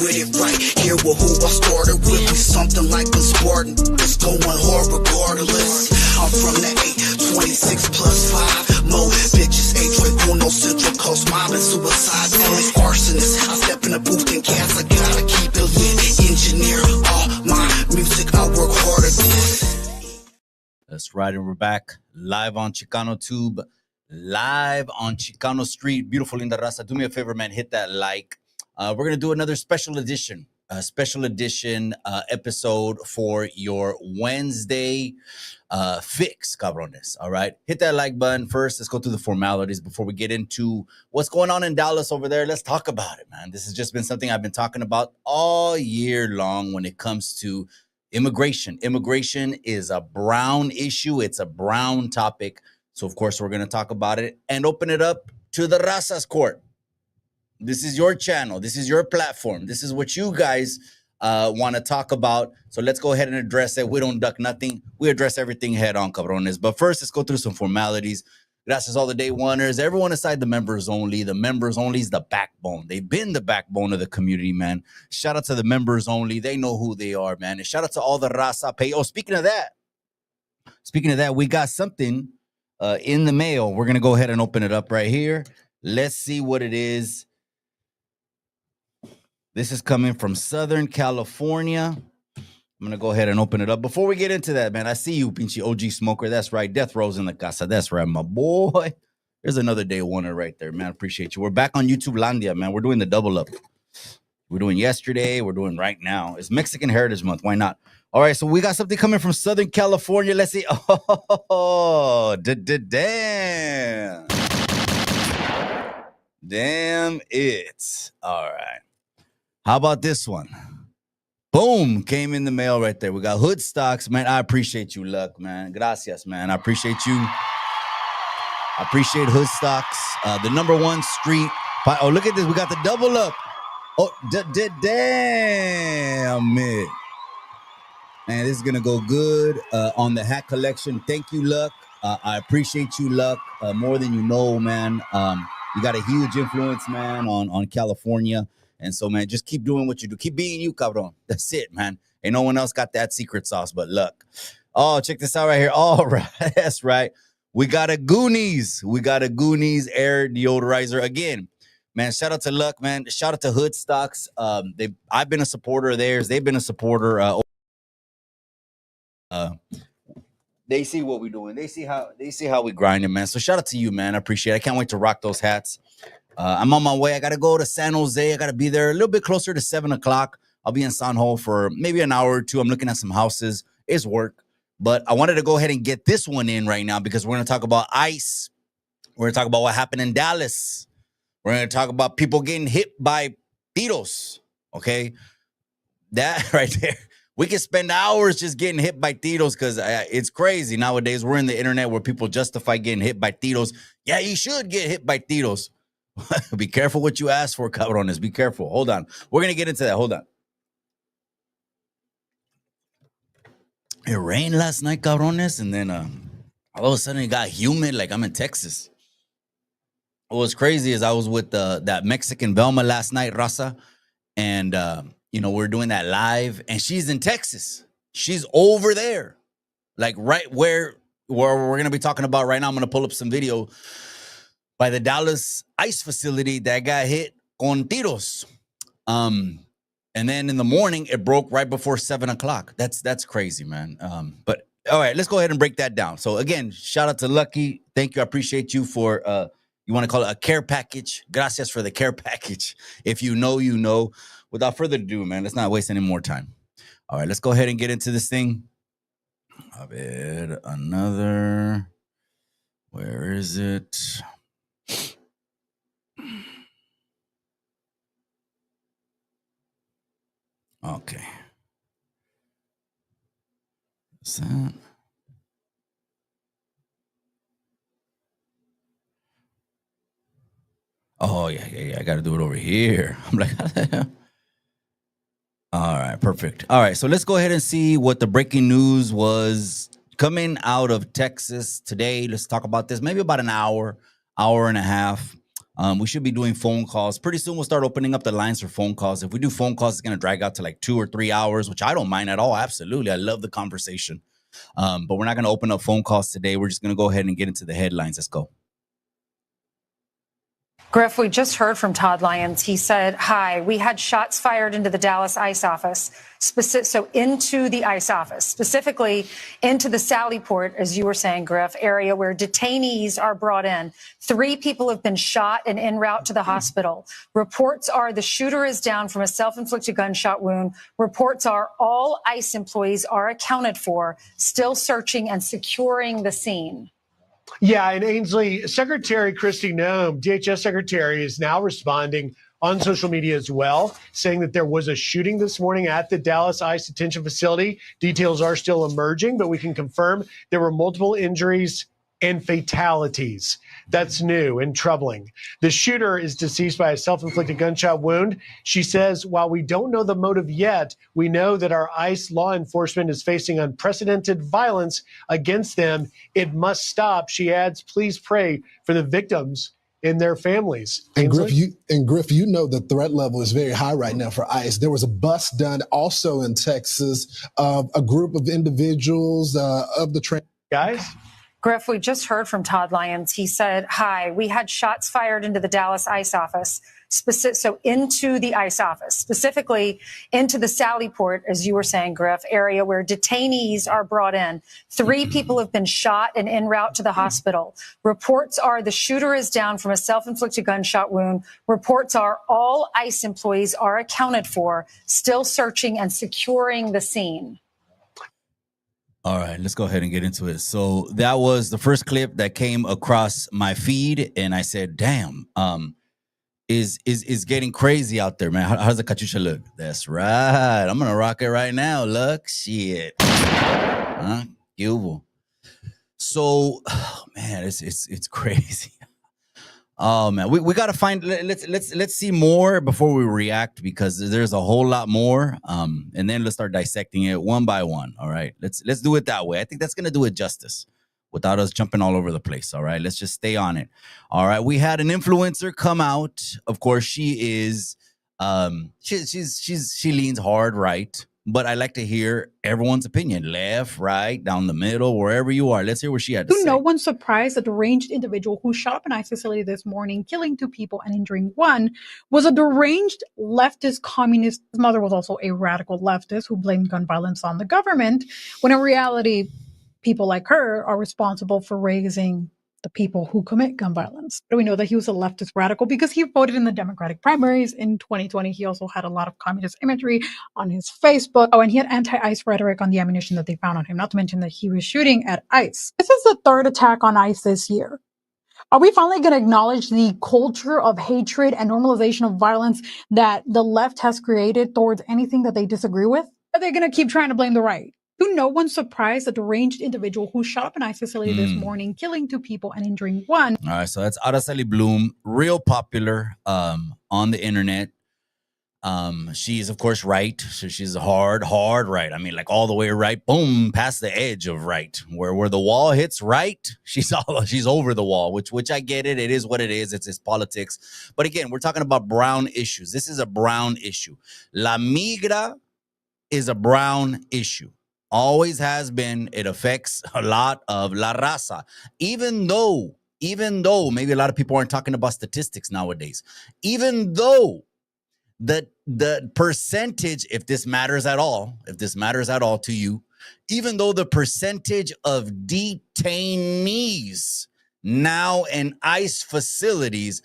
With it right here with who I started with, be something like a Spartan. It's going hard regardless. I'm from the 826 plus 5 more bitches, H1 Central Coast mob and suicide police arsonist. I step in the booth and gas, I gotta keep it lit. Engineer all my music, I work hard at this. That's right, and we're back live on Chicano Tube, live on Chicano Street. Beautiful Linda Raza. Do me a favor, man, hit that like. We're going to do another special edition episode for your Wednesday fix, cabrones. All right. Hit that like button first. Let's go through the formalities before we get into what's going on in Dallas over there. Let's talk about it, man. This has just been something I've been talking about all year long when it comes to immigration. Immigration is a brown issue. It's a brown topic. So, of course, we're going to talk about it and open it up to the Raza's Court. This is your channel. This is your platform. This is what you guys want to talk about. So let's go ahead and address it. We don't duck nothing. We address everything head on, cabrones. But first, let's go through some formalities. Gracias all the day oneers. Everyone aside the members only. The members only is the backbone. They've been the backbone of the community, man. Shout out to the members only. They know who they are, man. And shout out to all the Raza pay. Oh, speaking of that, we got something in the mail. We're going to go ahead and open it up right here. Let's see what it is. This is coming from Southern California. I'm going to go ahead and open it up. Before we get into that, man, I see you, pinchy OG smoker. That's right. Death Row's in the casa. That's right, my boy. There's another day oneer right there, man. Appreciate you. We're back on YouTube Landia, man. We're doing the double up. We're doing yesterday. We're doing right now. It's Mexican Heritage Month. Why not? All right, so we got something coming from Southern California. Let's see. Oh, damn. Damn it. All right. How about this one? Boom, came in the mail right there. We got Hood Stocks, man. I appreciate you, Luck, man. Gracias, man. I appreciate you. I appreciate Hood Stocks. The #1 street. Oh, look at this. We got the double up. Oh, damn it. Man, this is going to go good on the hat collection. Thank you, Luck. I appreciate you, Luck, more than you know, man. You got a huge influence, man, on California. And so, man, just keep doing what you do. Keep being you, cabron. That's it, man. Ain't no one else got that secret sauce but Luck. Oh, check this out right here. All right. That's right. We got a Goonies. We got a Goonies air deodorizer. Again, man, shout out to Luck, man. Shout out to Hood Stocks. I've been a supporter of theirs. They've been a supporter. They see what we're doing. They see how we grind it, man. So shout out to you, man. I appreciate it. I can't wait to rock those hats. I'm on my way. I got to go to San Jose. I got to be there a little bit closer to 7 o'clock. I'll be in San Jose for maybe an hour or two. I'm looking at some houses. It's work. But I wanted to go ahead and get this one in right now because we're going to talk about ICE. We're going to talk about what happened in Dallas. We're going to talk about people getting hit by tiros. Okay? That right there. We can spend hours just getting hit by tiros because it's crazy. Nowadays, we're in the internet where people justify getting hit by tiros. Yeah, you should get hit by tiros. Be careful what you ask for, cabrones. Be careful. Hold on. We're going to get into that. Hold on. It rained last night, cabrones, and then all of a sudden it got humid like I'm in Texas. What was crazy is I was with that Mexican Velma last night, Raza, and, we're doing that live, and she's in Texas. She's over there, like right where we're going to be talking about right now. I'm going to pull up some video by the Dallas ICE facility that got hit con tiros. And then in the morning, it broke right before 7 o'clock. That's crazy, man. But all right, let's go ahead and break that down. So again, shout out to Lucky. Thank you. I appreciate you for, you want to call it a care package. Gracias for the care package. If you know, you know. Without further ado, man, let's not waste any more time. All right, let's go ahead and get into this thing. A ver, another. Where is it? Okay. What's that? Oh, yeah. I got to do it over here. I'm like, how the hell? All right, perfect. All right, so let's go ahead and see what the breaking news was coming out of Texas today. Let's talk about this. Maybe about an hour and a half. We should be doing phone calls. Pretty soon we'll start opening up the lines for phone calls. If we do phone calls, it's going to drag out to like 2 or 3 hours, which I don't mind at all. Absolutely. I love the conversation. But we're not going to open up phone calls today. We're just going to go ahead and get into the headlines. Let's go. Griff, we just heard from Todd Lyons. He said, hi, we had shots fired into the Dallas ICE office, into the ICE office, specifically into the Sallyport, as you were saying, Griff, area where detainees are brought in. 3 people have been shot and en route to the hospital. Reports are the shooter is down from a self-inflicted gunshot wound. Reports are all ICE employees are accounted for, still searching and securing the scene. Yeah, and Ainsley, Secretary Kristi Noem, DHS Secretary, is now responding on social media as well, saying that there was a shooting this morning at the Dallas ICE detention facility. Details are still emerging, but we can confirm there were multiple injuries and fatalities. That's new and troubling. The shooter is deceased by a self-inflicted gunshot wound. She says, while we don't know the motive yet, we know that our ICE law enforcement is facing unprecedented violence against them. It must stop. She adds, please pray for the victims and their families. And Griff, you know the threat level is very high right now for ICE. There was a bust done also in Texas of a group of individuals of the guys. Griff, we just heard from Todd Lyons. He said, hi, we had shots fired into the Dallas ICE office, into the ICE office, specifically into the Sallyport, as you were saying, Griff, area where detainees are brought in. 3 people have been shot and en route to the hospital. Reports are the shooter is down from a self-inflicted gunshot wound. Reports are all ICE employees are accounted for, still searching and securing the scene. All right, let's go ahead and get into it. So that was the first clip that came across my feed, and I said, "Damn, is getting crazy out there, man. How's the Katusha look? That's right. I'm gonna rock it right now. Look, shit, huh? Evil. So, oh, man, it's crazy. Oh man, we gotta find. Let's see more before we react, because there's a whole lot more. And then let's start dissecting it one by one. All right, let's do it that way. I think that's gonna do it justice without us jumping all over the place. All right, let's just stay on it. All right, we had an influencer come out. Of course, she is she leans hard right. But I like to hear everyone's opinion, left, right, down the middle, wherever you are. Let's hear what she had to say. No one's surprised that the deranged individual who shot up an ICE facility this morning, killing 2 people and injuring 1, was a deranged leftist communist. His mother was also a radical leftist who blamed gun violence on the government, when in reality, people like her are responsible for raising the people who commit gun violence. But we know that he was a leftist radical because he voted in the Democratic primaries in 2020. He also had a lot of communist imagery on his Facebook. Oh, and he had anti-ICE rhetoric on the ammunition that they found on him, not to mention that he was shooting at ICE. This is the 3rd attack on ICE this year. Are we finally going to acknowledge the culture of hatred and normalization of violence that the left has created towards anything that they disagree with? Or are they going to keep trying to blame the right? No one's surprised that the deranged individual who shot up an ICE facility this morning, killing 2 people and injuring 1. All right, so that's Araceli Bloom, real popular on the internet. She is, of course, right. So she's hard right. I mean, like all the way right, boom, past the edge of right. Where the wall hits right, she's over the wall, which I get it. It is what it is. It's politics. But again, we're talking about brown issues. This is a brown issue. La migra is a brown issue. Always has been. It affects a lot of la raza. Even though maybe a lot of people aren't talking about statistics nowadays, even though the percentage, if this matters at all to you, even though the percentage of detainees now in ICE facilities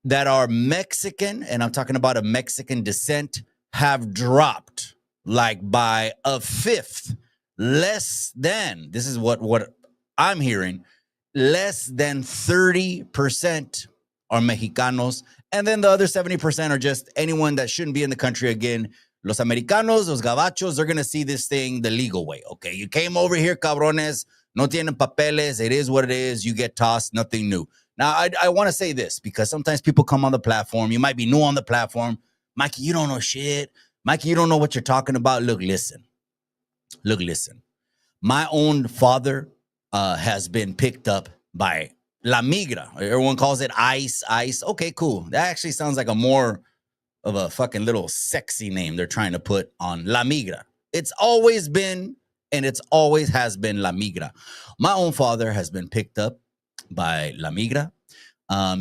that are Mexican, and I'm talking about a Mexican descent, have dropped like by a fifth, less than, this is what I'm hearing, less than 30% are Mexicanos. And then the other 70% are just anyone that shouldn't be in the country. Again, los Americanos, los Gabachos, they're going to see this thing the legal way. Okay, you came over here, cabrones, no tienen papeles, it is what it is, you get tossed, nothing new. Now, I want to say this because sometimes people come on the platform, you might be new on the platform. Mikey, you don't know shit. Mikey, you don't know what you're talking about. Look, listen. My own father has been picked up by La Migra. Everyone calls it ICE, ICE. Okay, cool. That actually sounds like a more of a fucking little sexy name they're trying to put on La Migra. It's always been, and it's always has been La Migra. My own father has been picked up by La Migra.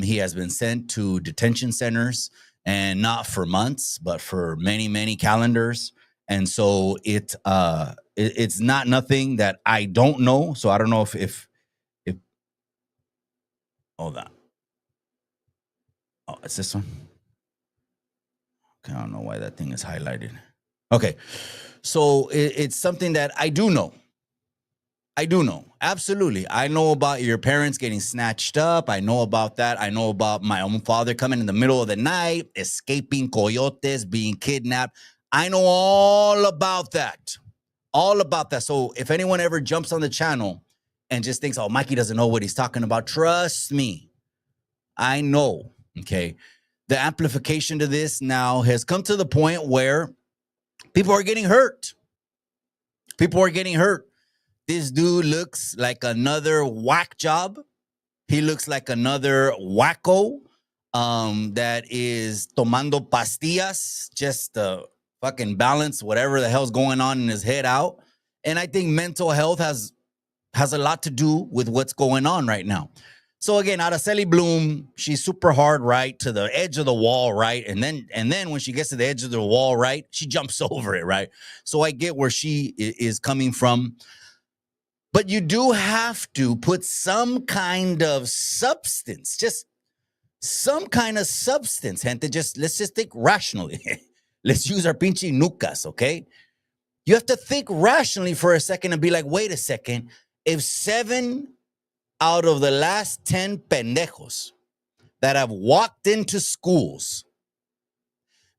He has been sent to detention centers, and not for months, but for many, many calendars. And so it's not nothing that I don't know. So I don't know if hold on. Oh, it's this one. Okay, I don't know why that thing is highlighted. Okay, so it's something that I do know. I do know. Absolutely. I know about your parents getting snatched up. I know about that. I know about my own father coming in the middle of the night, escaping coyotes, being kidnapped. I know all about that. All about that. So if anyone ever jumps on the channel and just thinks, oh, Mikey doesn't know what he's talking about, trust me. I know. Okay. The amplification to this now has come to the point where people are getting hurt. People are getting hurt. This dude looks like another whack job. He looks like another wacko that is tomando pastillas just to fucking balance whatever the hell's going on in his head out. And I think mental health has a lot to do with what's going on right now. So again, Araceli Bloom, she's super hard, right, to the edge of the wall, right? And then when she gets to the edge of the wall, right, she jumps over it, right? So I get where she is coming from. But you do have to put some kind of substance, just some kind of substance, gente. Let's just think rationally. Let's use our pinche nucas, okay? You have to think rationally for a second and be like, wait a second. If 7 out of the last 10 pendejos that have walked into schools,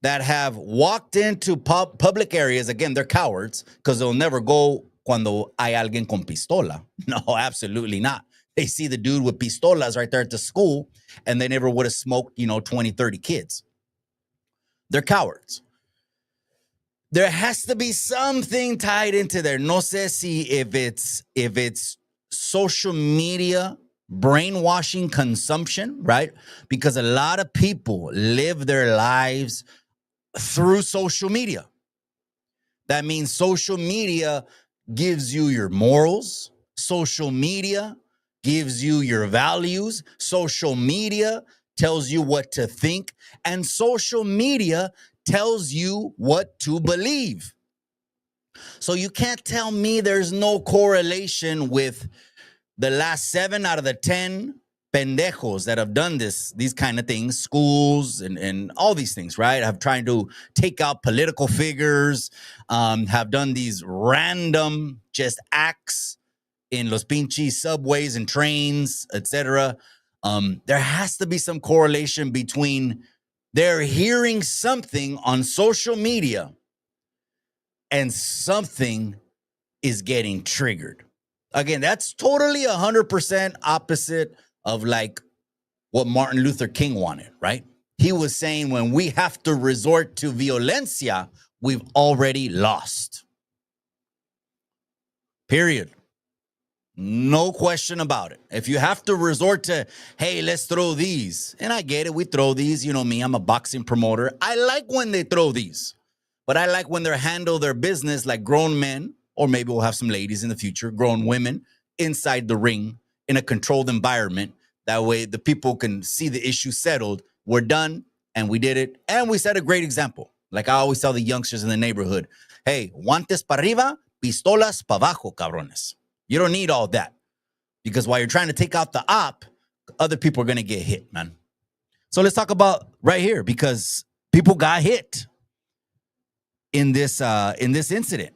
that have walked into public areas, again, they're cowards because they'll never go cuando hay alguien con pistola. No, absolutely not. They see the dude with pistolas right there at the school, and they never would have smoked, 20, 30 kids. They're cowards. There has to be something tied into there. No sé si if it's social media brainwashing consumption, right? Because a lot of people live their lives through social media. That means social media gives you your morals. Social media gives you your values. Social media tells you what to think. And social media tells you what to believe. So you can't tell me there's no correlation with the last 7 out of the 10 pendejos that have done these kind of things, schools and all these things, right? Have tried to take out political figures, have done these random just acts in los pinches subways and trains, etc. There has to be some correlation between they're hearing something on social media and something is getting triggered. Again, that's totally 100% opposite of like what Martin Luther King wanted, right? He was saying when we have to resort to violencia, we've already lost. Period. No question about it. If you have to resort to, hey, let's throw these. And I get it. We throw these. You know me, I'm a boxing promoter. I like when they throw these. But I like when they handle their business like grown men, or maybe we'll have some ladies in the future, grown women inside the ring in a controlled environment. That way the people can see the issue settled. We're done and we did it. And we set a great example. Like I always tell the youngsters in the neighborhood, hey, guantes para arriba, pistolas para abajo, cabrones. You don't need all that. Because while you're trying to take out the op, other people are going to get hit, man. So let's talk about right here because people got hit in this incident.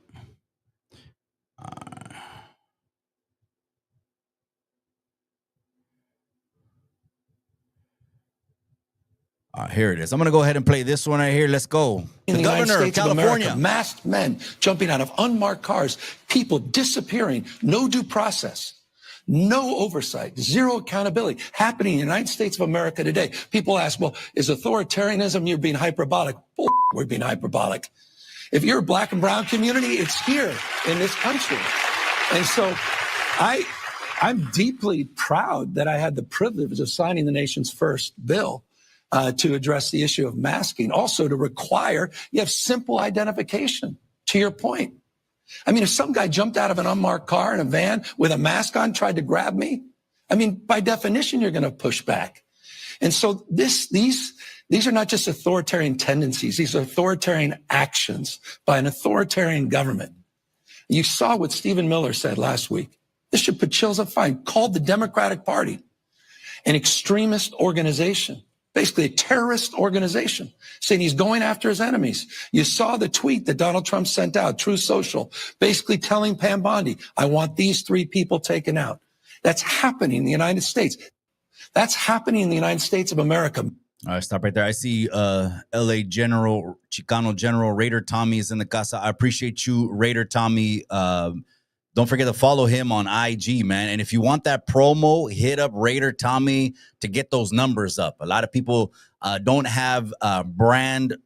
Here it is. I'm going to go ahead and play this one right here. Let's go. In the United States of America, masked men jumping out of unmarked cars, people disappearing, no due process, no oversight, zero accountability happening in the United States of America today. People ask, well, is authoritarianism, you're being hyperbolic? Bull, we're being hyperbolic. If you're a black and brown community, it's here in this country. And so I'm deeply proud that I had the privilege of signing the nation's first bill to address the issue of masking. Also to require, you have simple identification, to your point. I mean, if some guy jumped out of an unmarked car in a van with a mask on, tried to grab me, I mean, by definition, you're going to push back. And so these are not just authoritarian tendencies. These are authoritarian actions by an authoritarian government. You saw what Stephen Miller said last week. This should put chills up spine. Called the Democratic Party an extremist organization, basically a terrorist organization, saying he's going after his enemies. You saw the tweet that Donald Trump sent out, Truth Social, basically telling Pam Bondi, I want these 3 people taken out. That's happening in the United States. That's happening in the United States of America. All right, stop right there. I see LA General, Chicano General, Raider Tommy is in the casa. I appreciate you, Raider Tommy. Don't forget to follow him on IG, man. And if you want that promo, hit up Raider Tommy to get those numbers up. A lot of people don't have brand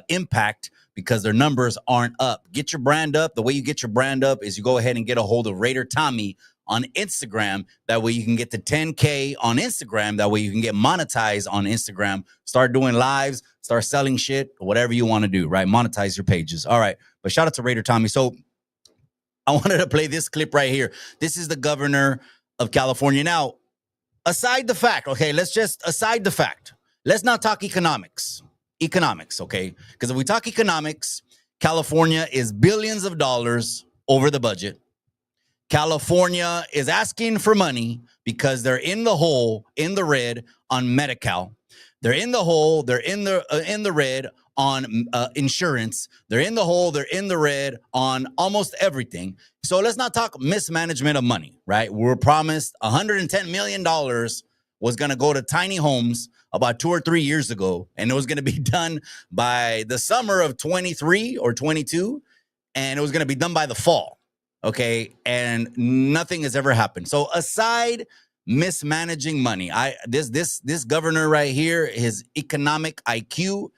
impact because their numbers aren't up. Get your brand up. The way you get your brand up is you go ahead and get a hold of Raider Tommy on Instagram. That way you can get to 10K on Instagram. That way you can get monetized on Instagram. Start doing lives, start selling shit, whatever you want to do, right? Monetize your pages. All right. But shout out to Raider Tommy. So I wanted to play this clip right here. This is the governor of California. Now, aside the fact, okay, aside the fact. Let's not talk economics, okay? Because if we talk economics, California is billions of dollars over the budget. California is asking for money because they're in the hole, in the red on Medi-Cal. They're in the hole, they're in the red on insurance. They're in the hole, they're in the red on almost everything. So let's not talk mismanagement of money, right? We were promised $110 million was going to go to tiny homes about 2 or 3 years ago, and it was going to be done by the summer of 23 or 22, and it was going to be done by the fall, okay? And nothing has ever happened. So aside mismanaging money, this governor right here, his economic IQ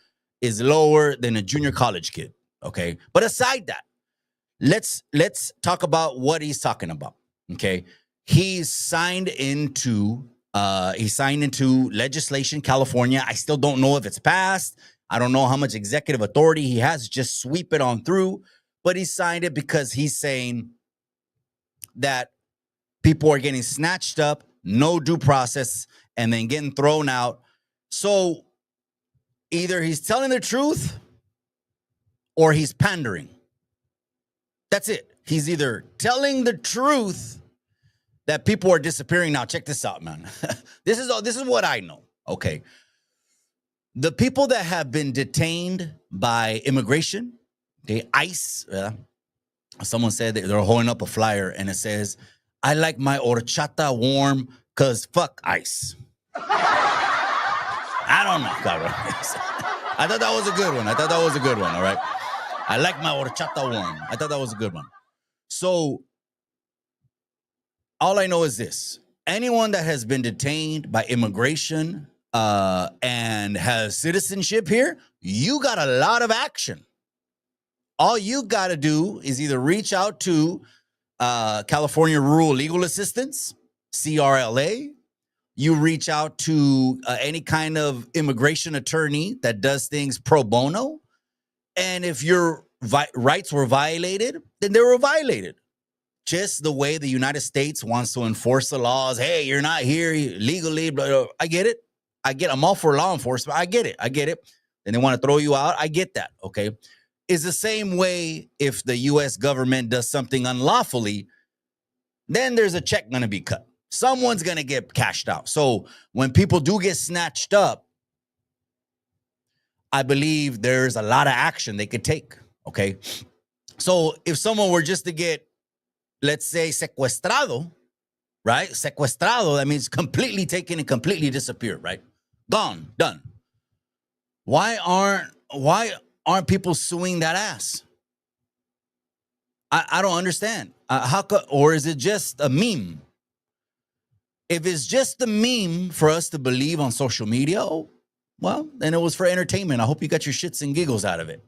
is lower than a junior college kid, okay? But aside that, let's talk about what he's talking about, okay? He signed into legislation, California. I still don't know if it's passed. I don't know how much executive authority he has. Just sweep it on through. But he signed it because he's saying that people are getting snatched up, no due process, and then getting thrown out. So either he's telling the truth or he's pandering. That's it. He's either telling the truth that people are disappearing. Now, check this out, man. This is what I know, okay? The people that have been detained by immigration, okay, ICE, someone said that they're holding up a flyer and it says, I like my horchata warm because fuck ICE. I don't know, cabrón. I thought that was a good one. All right. I like my horchata warm. I thought that was a good one. So all I know is this. Anyone that has been detained by immigration and has citizenship here, you got a lot of action. All you got to do is either reach out to California Rural Legal Assistance, CRLA. You reach out to any kind of immigration attorney that does things pro bono. And if your rights were violated, then they were violated. Just the way the United States wants to enforce the laws. Hey, you're not here legally. Blah, blah. I get it. I'm all for law enforcement. I get it. And they want to throw you out. I get that. Okay. It's the same way if the U.S. government does something unlawfully, then there's a check going to be cut. Someone's going to get cashed out. So when people do get snatched up, I believe there's a lot of action they could take. Okay. So if someone were just to get, let's say, secuestrado, right? Secuestrado, that means completely taken and completely disappeared, right? Gone, done. Why aren't people suing that ass? I don't understand. Or is it just a meme? If it's just a meme for us to believe on social media, well, then it was for entertainment. I hope you got your shits and giggles out of it.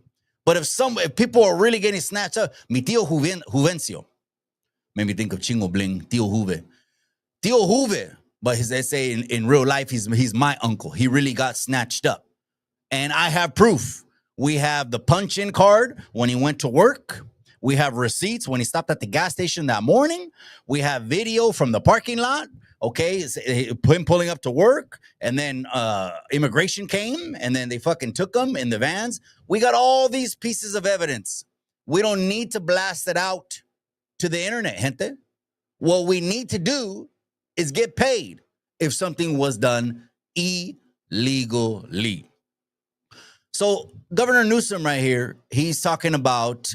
But if people are really getting snatched up, mi tío Juvencio, made me think of Chingo Bling, Tío Juve. Tío Juve, but they say in real life, he's my uncle. He really got snatched up. And I have proof. We have the punch-in card when he went to work. We have receipts when he stopped at the gas station that morning. We have video from the parking lot. Okay, him pulling up to work, and then immigration came, and then they fucking took him in the vans. We got all these pieces of evidence. We don't need to blast it out to the internet, gente. What we need to do is get paid if something was done illegally. So Governor Newsom right here, he's talking about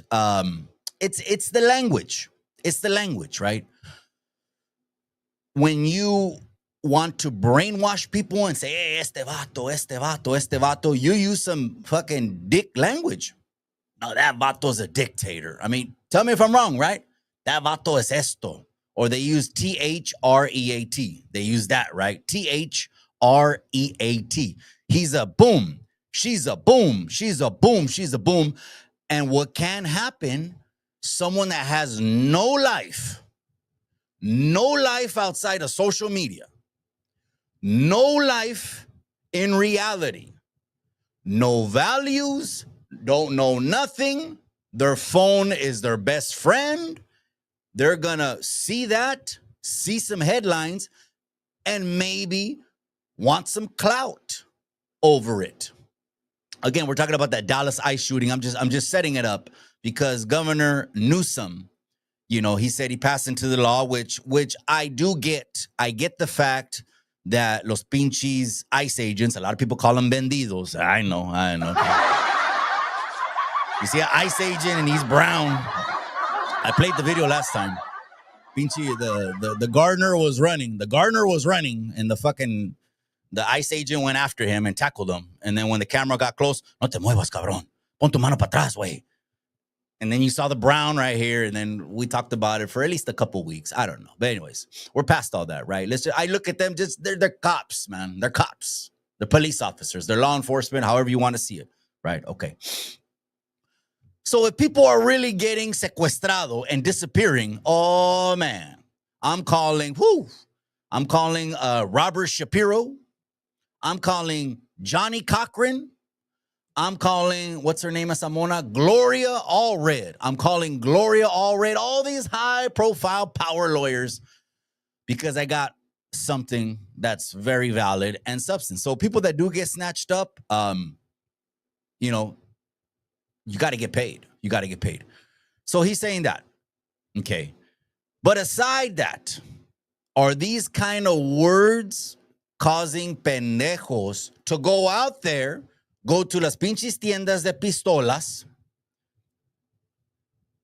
it's the language. It's the language, right? When you want to brainwash people and say, hey, este vato, you use some fucking dick language. No, that vato's a dictator. I mean, tell me if I'm wrong, right? That vato es esto. Or they use T-H-R-E-A-T. They use that, right? T-H-R-E-A-T. He's a boom. She's a boom. She's a boom. She's a boom. And what can happen, someone that has no life outside of social media, no life in reality, no values, don't know nothing. Their phone is their best friend. They're gonna see that, see some headlines, and maybe want some clout over it. Again, we're talking about that Dallas ICE shooting. I'm just setting it up because Governor Newsom, you know, he said he passed into the law, which I do get. I get the fact that los pinches ICE agents, a lot of people call them bandidos. I know. You see an ICE agent and he's brown. I played the video last time. Pinche, the gardener was running. The gardener was running, and the ICE agent went after him and tackled him. And then when the camera got close, no te muevas, cabrón. Pon tu mano para atrás, güey. And then you saw the brown right here, and then we talked about it for at least a couple weeks. I don't know. But anyways, we're past all that, right? I look at them, they're cops, man. They're cops. They're police officers. They're law enforcement, however you want to see it, right? Okay. So if people are really getting secuestrado and disappearing, oh, man, I'm calling Robert Shapiro. I'm calling Johnny Cochran. I'm calling, what's her name, Samona? Gloria Allred. I'm calling Gloria Allred, all these high-profile power lawyers, because I got something that's very valid and substance. So people that do get snatched up, you know, you got to get paid. You got to get paid. So he's saying that. Okay. But aside that, are these kind of words causing pendejos to go out there, go to las pinches tiendas de pistolas,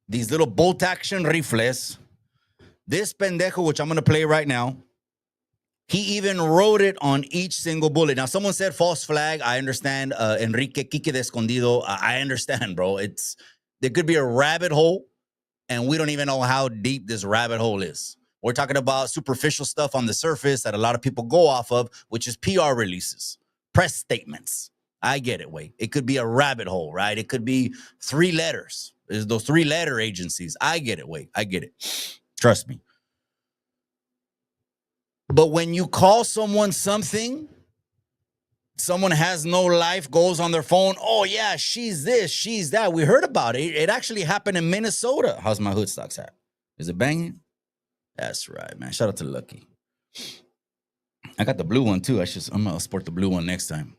these little bolt action rifles? This pendejo, which I'm going to play right now, he even wrote it on each single bullet. Now, someone said false flag. I understand. Enrique Quique de Escondido. I understand, bro. There could be a rabbit hole, and we don't even know how deep this rabbit hole is. We're talking about superficial stuff on the surface that a lot of people go off of, which is PR releases, press statements. I get it, wait. It could be a rabbit hole, right? It could be 3 letters. There's those 3-letter agencies. I get it, wait. I get it. Trust me. But when you call someone something, someone has no life, goes on their phone, oh, yeah, she's this, she's that. We heard about it. It actually happened in Minnesota. How's my Hoodstocks hat? Is it banging? That's right, man. Shout out to Lucky. I got the blue one, too. I'm going to sport the blue one next time.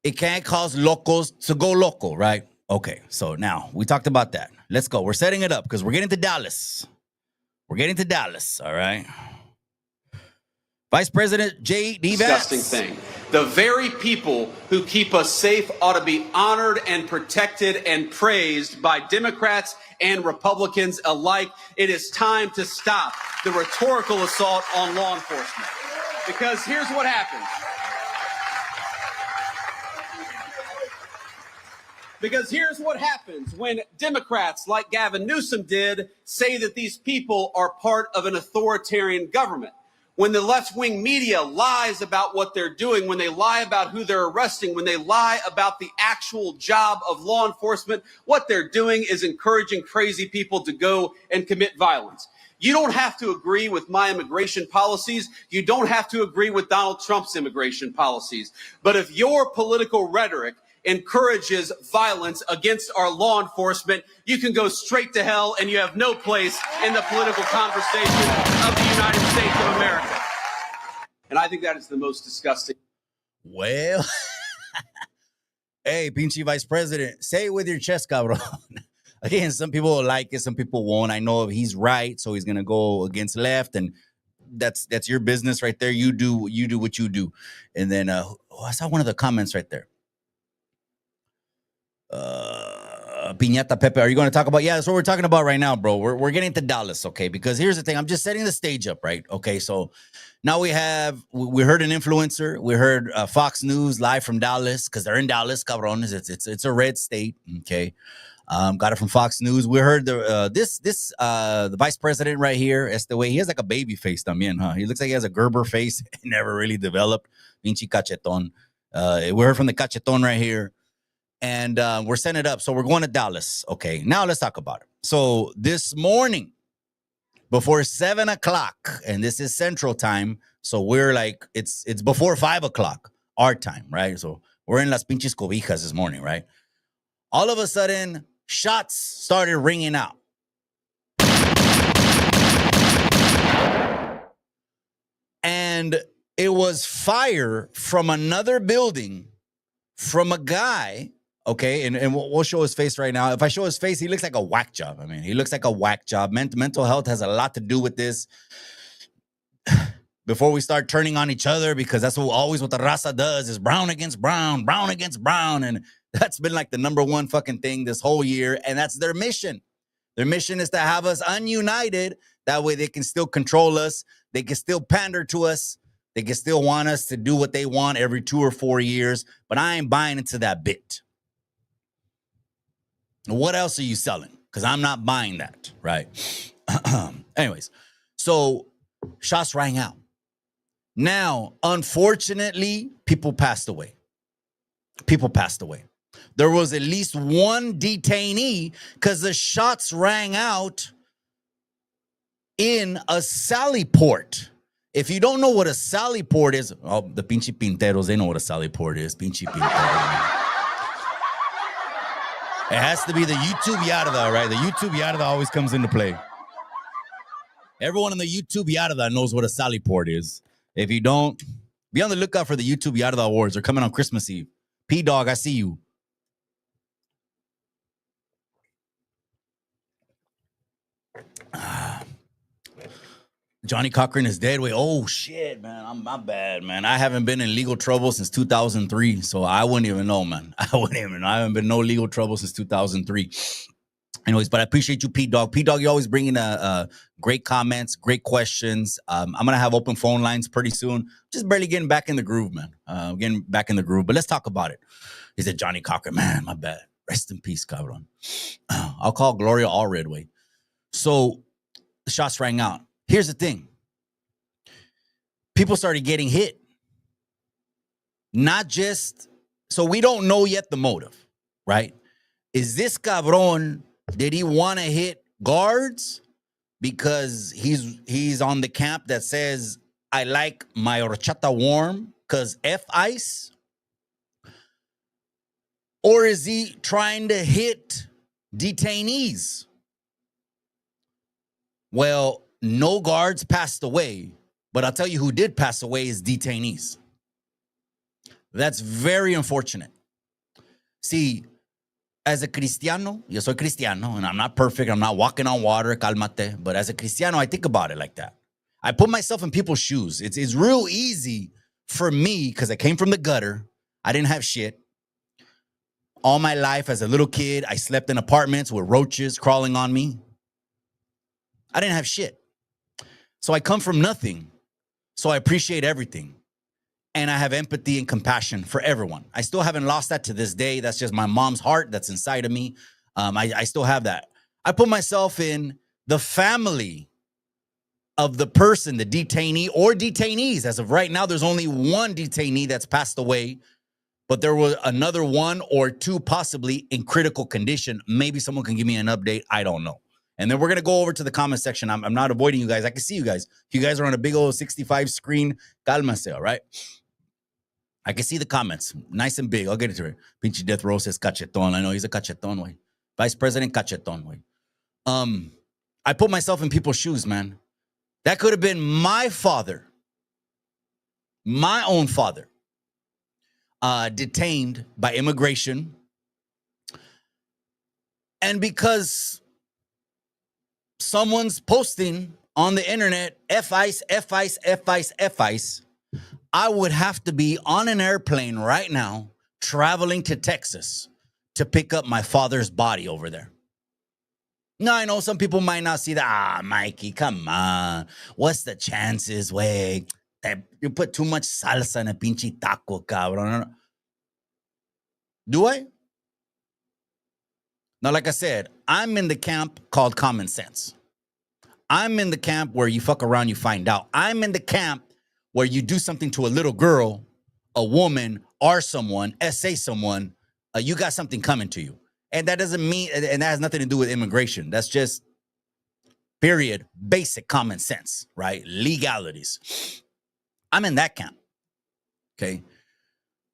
It can't cause locos to go loco, right? Okay, so now we talked about that. Let's go. We're setting it up because we're getting to Dallas. All right. Vice President J.D. Vance. Disgusting thing. The very people who keep us safe ought to be honored and protected and praised by Democrats and Republicans alike. It is time to stop the rhetorical assault on law enforcement. Because here's what happens. Because here's what happens when Democrats like Gavin Newsom did say that these people are part of an authoritarian government. When the left-wing media lies about what they're doing, when they lie about who they're arresting, when they lie about the actual job of law enforcement, what they're doing is encouraging crazy people to go and commit violence. You don't have to agree with my immigration policies. You don't have to agree with Donald Trump's immigration policies. But if your political rhetoric encourages violence against our law enforcement, you can go straight to hell, and you have no place in the political conversation of the United States of America. And I think that is the most disgusting. Well, hey, pinche vice president, say it with your chest, cabrón. Again, some people will like it, some people won't. I know he's right, so he's gonna go against left, and that's your business right there. You do what you do. And then I saw one of the comments right there. Piñata Pepe, are you going to talk about? Yeah, that's what we're talking about right now, bro. We're getting to Dallas, okay? Because here's the thing, I'm just setting the stage up, right? Okay, so now we heard an influencer, we heard Fox News live from Dallas, because they're in Dallas, cabrones. It's a red state, okay? Got it from Fox News. We heard the vice president right here. Este way, he has like a baby face también, huh? He looks like he has a Gerber face. Never really developed. Pinche cacheton. We heard from the cacheton right here. And we're setting it up. So we're going to Dallas. Okay, now let's talk about it. So this morning, before 7 o'clock, and this is Central Time, so we're like, it's before 5 o'clock, our time, right? So we're in Las Pinches Cobijas this morning, right? All of a sudden, shots started ringing out. And it was fire from another building from a guy. Okay, and we'll show his face right now. If I show his face, he looks like a whack job. I mean, he looks like a whack job. Mental health has a lot to do with this. Before we start turning on each other, because that's what the raza does, is brown against brown, brown against brown. And that's been like the number one fucking thing this whole year. And that's their mission. Their mission is to have us ununited. That way they can still control us. They can still pander to us. They can still want us to do what they want every 2 or 4 years. But I ain't buying into that bit. What else are you selling? Because I'm not buying that, right? Anyways, so shots rang out. Now, unfortunately, people passed away. There was at least one detainee because the shots rang out in a sally port. If you don't know what a sally port is, the pinche pinteros, they know what a sally port is. Pinche pinteros. It has to be the YouTube Yarda, right? The YouTube Yarda always comes into play. Everyone in the YouTube Yarda knows what a sally port is. If you don't, be on the lookout for the YouTube Yarda Awards. They're coming on Christmas Eve. P-Dog, I see you. Johnny Cochran is dead. Wait, oh shit, man. I'm my bad, man. I haven't been in legal trouble since 2003, so I wouldn't even know, man. I haven't been in no legal trouble since 2003. Anyways, but I appreciate you, P-Dog. P-Dog, you're always bringing great comments, great questions. I'm gonna have open phone lines pretty soon. Just barely getting back in the groove, man. But let's talk about it. He said Johnny Cochran, man. My bad. Rest in peace, cabron. I'll call Gloria Allredway. So the shots rang out. Here's the thing. People started getting hit. So we don't know yet the motive, right? Is this cabron, did he want to hit guards because he's on the camp that says, I like my horchata warm because F ice? Or is he trying to hit detainees? Well, no guards passed away, but I'll tell you who did pass away is detainees. That's very unfortunate. See, as a Cristiano, yo soy Cristiano, and I'm not perfect. I'm not walking on water, cálmate. But as a Cristiano, I think about it like that. I put myself in people's shoes. It's real easy for me because I came from the gutter. I didn't have shit. All my life as a little kid, I slept in apartments with roaches crawling on me. I didn't have shit. So I come from nothing. So I appreciate everything. And I have empathy and compassion for everyone. I still haven't lost that to this day. That's just my mom's heart that's inside of me. I still have that. I put myself in the family of the person, the detainee or detainees. As of right now, there's only one detainee that's passed away. But there was another 1 or 2 possibly in critical condition. Maybe someone can give me an update. I don't know. And then we're going to go over to the comment section. I'm not avoiding you guys. I can see you guys. You guys are on a big old 65 screen. Cálmase, all right? I can see the comments. Nice and big. I'll get into it. Pinche Death Row says cachetón. I know he's a cachetón, way. Vice President cachetón, way. I put myself in people's shoes, man. That could have been my father. My own father. Detained by immigration. And because someone's posting on the internet, F-ICE, F-ICE, F-ICE, F-ICE, I would have to be on an airplane right now, traveling to Texas to pick up my father's body over there. Now, I know some people might not see that. Mikey, come on. What's the chances, way? You put too much salsa in a pinche taco, cabrón. Do I? Now, like I said, I'm in the camp called common sense. I'm in the camp where you fuck around, you find out. I'm in the camp where you do something to a little girl, a woman, or someone, SA someone, you got something coming to you. And that doesn't mean, and that has nothing to do with immigration. That's just, period, basic common sense, right? Legalities. I'm in that camp, okay?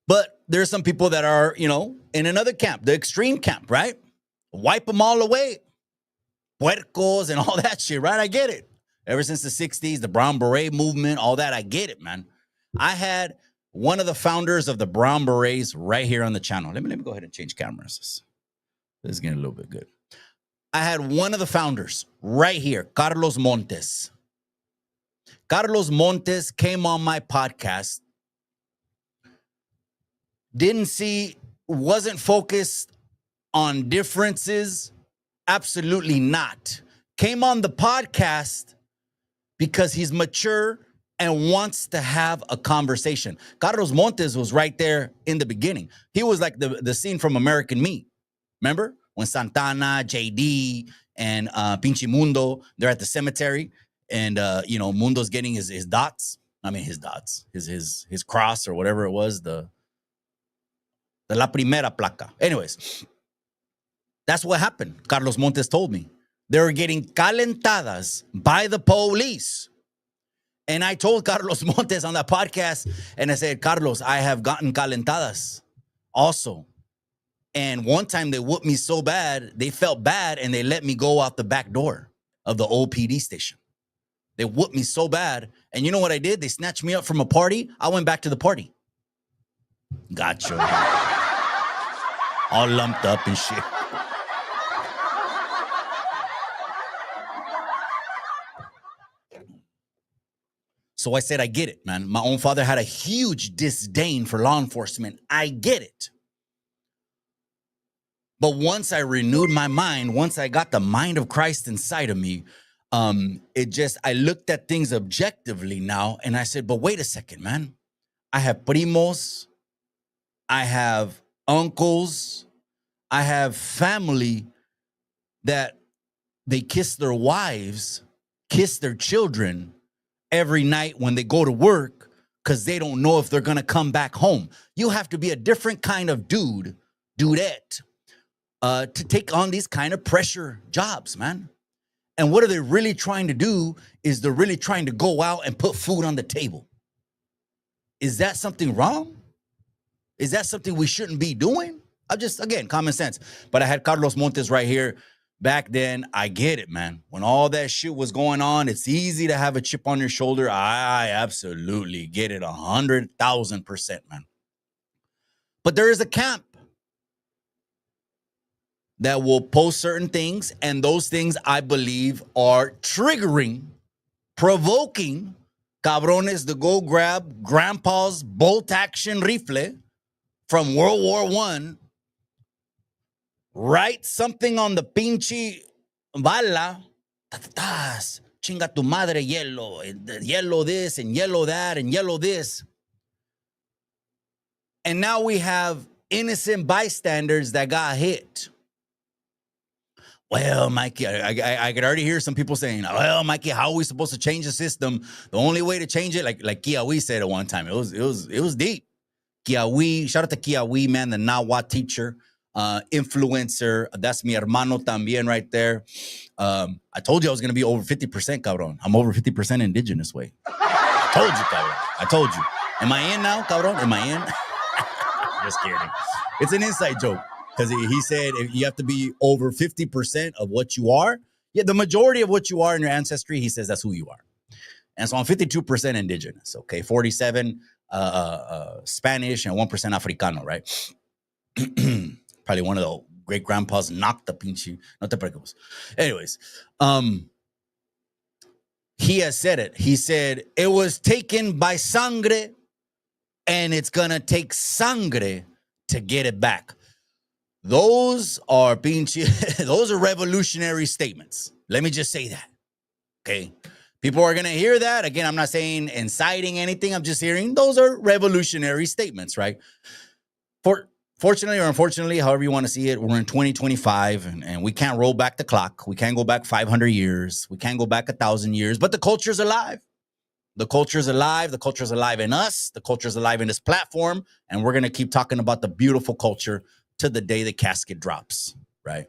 But there's some people that are, in another camp, the extreme camp, right? Wipe them all away. Puercos and all that shit, right? I get it. Ever since the 60s, the Brown Beret movement, all that, I get it, man. I had one of the founders of the Brown Berets right here on the channel. Let me go ahead and change cameras. This is getting a little bit good. I had one of the founders right here, Carlos Montes. Carlos Montes came on my podcast. Wasn't focused on differences. Absolutely not. Came on the podcast because he's mature and wants to have a conversation. Carlos Montes was right there in the beginning. He was like the scene from American Me. Remember? When Santana, JD, and Pinche Mundo, they're at the cemetery. And, Mundo's getting his dots. I mean, his dots. His cross or whatever it was. The La Primera Placa. Anyways, that's what happened. Carlos Montes told me. They were getting calentadas by the police. And I told Carlos Montes on that podcast, and I said, Carlos, I have gotten calentadas also. And one time they whooped me so bad, they felt bad, and they let me go out the back door of the old PD station. They whooped me so bad. And you know what I did? They snatched me up from a party. I went back to the party. Gotcha. All lumped up and shit. So I said, I get it, man. My own father had a huge disdain for law enforcement. I get it. But once I renewed my mind, once I got the mind of Christ inside of me, I looked at things objectively now, and I said, but wait a second, man. I have primos, I have uncles, I have family that they kiss their wives, kiss their children every night when they go to work because they don't know if they're going to come back home. You have to be a different kind of dudette, to take on these kind of pressure jobs, man. And what are they really trying to do is they're really trying to go out and put food on the table. Is that something wrong? Is that something we shouldn't be doing? Again, common sense. But I had Carlos Montes right here. Back then, I get it, man. When all that shit was going on, it's easy to have a chip on your shoulder. I absolutely get it 100,000%, man. But there is a camp that will post certain things, and those things I believe are triggering, provoking cabrones to go grab grandpa's bolt-action rifle from World War I, write something on the pinche bala, chinga tu madre, yellow this, and yellow that, and yellow this. And now we have innocent bystanders that got hit. Well, Mikey, I could already hear some people saying, well, Mikey, how are we supposed to change the system? The only way to change it, like Kiawi said at one time, it was deep. Kiawi, shout out to Kiawi, man, the Nawa teacher. influencer. That's mi hermano también right there. I told you I was going to be over 50%, cabrón. I'm over 50% indigenous way. I told you, cabrón. I told you. Am I in now, cabrón? Am I in? Just kidding. It's an inside joke because he said if you have to be over 50% of what you are. Yeah, the majority of what you are in your ancestry, he says that's who you are. And so I'm 52% indigenous, okay? 47 Spanish and 1% Africano, right? Probably one of the great grandpas knocked the pinche. No te preocupes. Anyways, he has said it. He said it was taken by sangre and it's gonna take sangre to get it back. Those are pinche, those are revolutionary statements. Let me just say that. Okay. People are gonna hear that. Again, I'm not saying inciting anything. I'm just hearing those are revolutionary statements, right? Fortunately or unfortunately, however you want to see it, we're in 2025 and we can't roll back the clock. We can't go back 500 years. We can't go back 1,000 years, but the culture's alive. The culture's alive. The culture's alive in us. The culture's alive in this platform. And we're going to keep talking about the beautiful culture to the day the casket drops, right?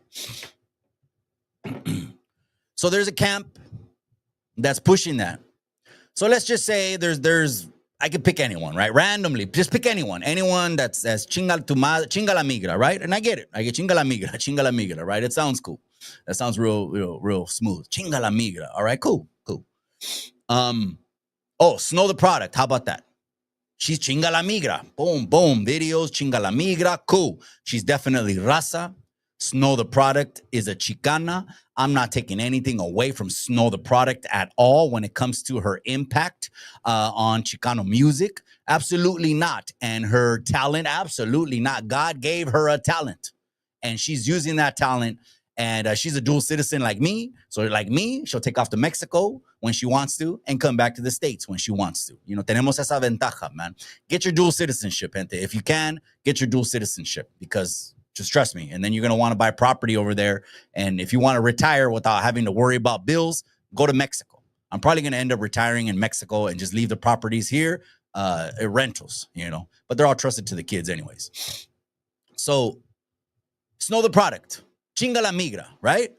So there's a camp that's pushing that. So let's just say there's I could pick anyone, right? Randomly, just pick anyone that's chinga la migra, right? And I get it. I get chinga la migra, right? It sounds cool. That sounds real smooth. Chinga la migra. All right, cool. Snow the product. How about that? She's chinga la migra. Boom. Videos, chinga la migra. Cool. She's definitely raza. Snow the product is a Chicana. I'm not taking anything away from Snow the product at all when it comes to her impact on Chicano music. Absolutely not. And her talent, absolutely not. God gave her a talent. And she's using that talent. And she's a dual citizen like me. So like me, she'll take off to Mexico when she wants to and come back to the States when she wants to. You know, tenemos esa ventaja, man. Get your dual citizenship, gente. If you can, get your dual citizenship because... just trust me. And then you're going to want to buy property over there. And if you want to retire without having to worry about bills, go to Mexico. I'm probably going to end up retiring in Mexico and just leave the properties here, rentals, you know, but they're all trusted to the kids anyways. So Snow the product, chinga la migra, right?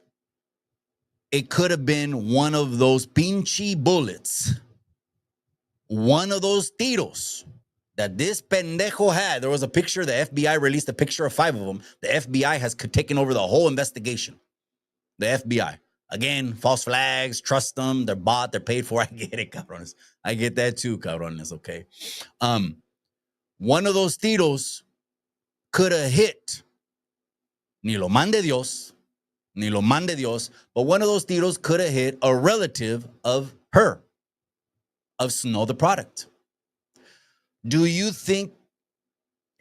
It could have been one of those pinche bullets, one of those tiros that this pendejo had. There was a picture, the FBI released a picture of 5 of them. The FBI has taken over the whole investigation. The FBI. Again, false flags, trust them, they're bought, they're paid for. I get it, cabrones. I get that too, cabrones, okay? One of those tiros could have hit, ni lo mande Dios, but one of those tiros could have hit a relative of her, of Snow the product. Do you think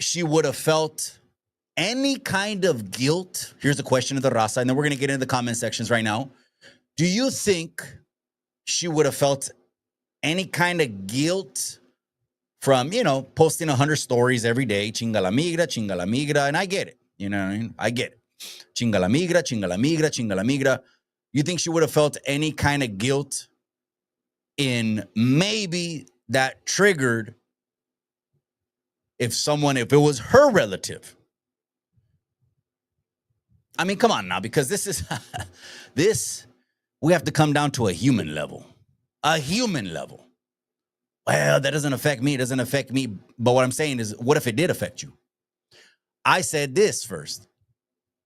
she would have felt any kind of guilt? Here's a question of the raza, and then we're going to get into the comment sections right now. Do you think she would have felt any kind of guilt from, you know, posting 100 stories every day? Chinga la migra, and I get it. You know what I mean? I get it. Chinga la migra. You think she would have felt any kind of guilt in maybe that triggered if it was her relative? I mean, come on now, because this, we have to come down to a human level. Well, that doesn't affect me. It doesn't affect me. But what I'm saying is, what if it did affect you? I said this first.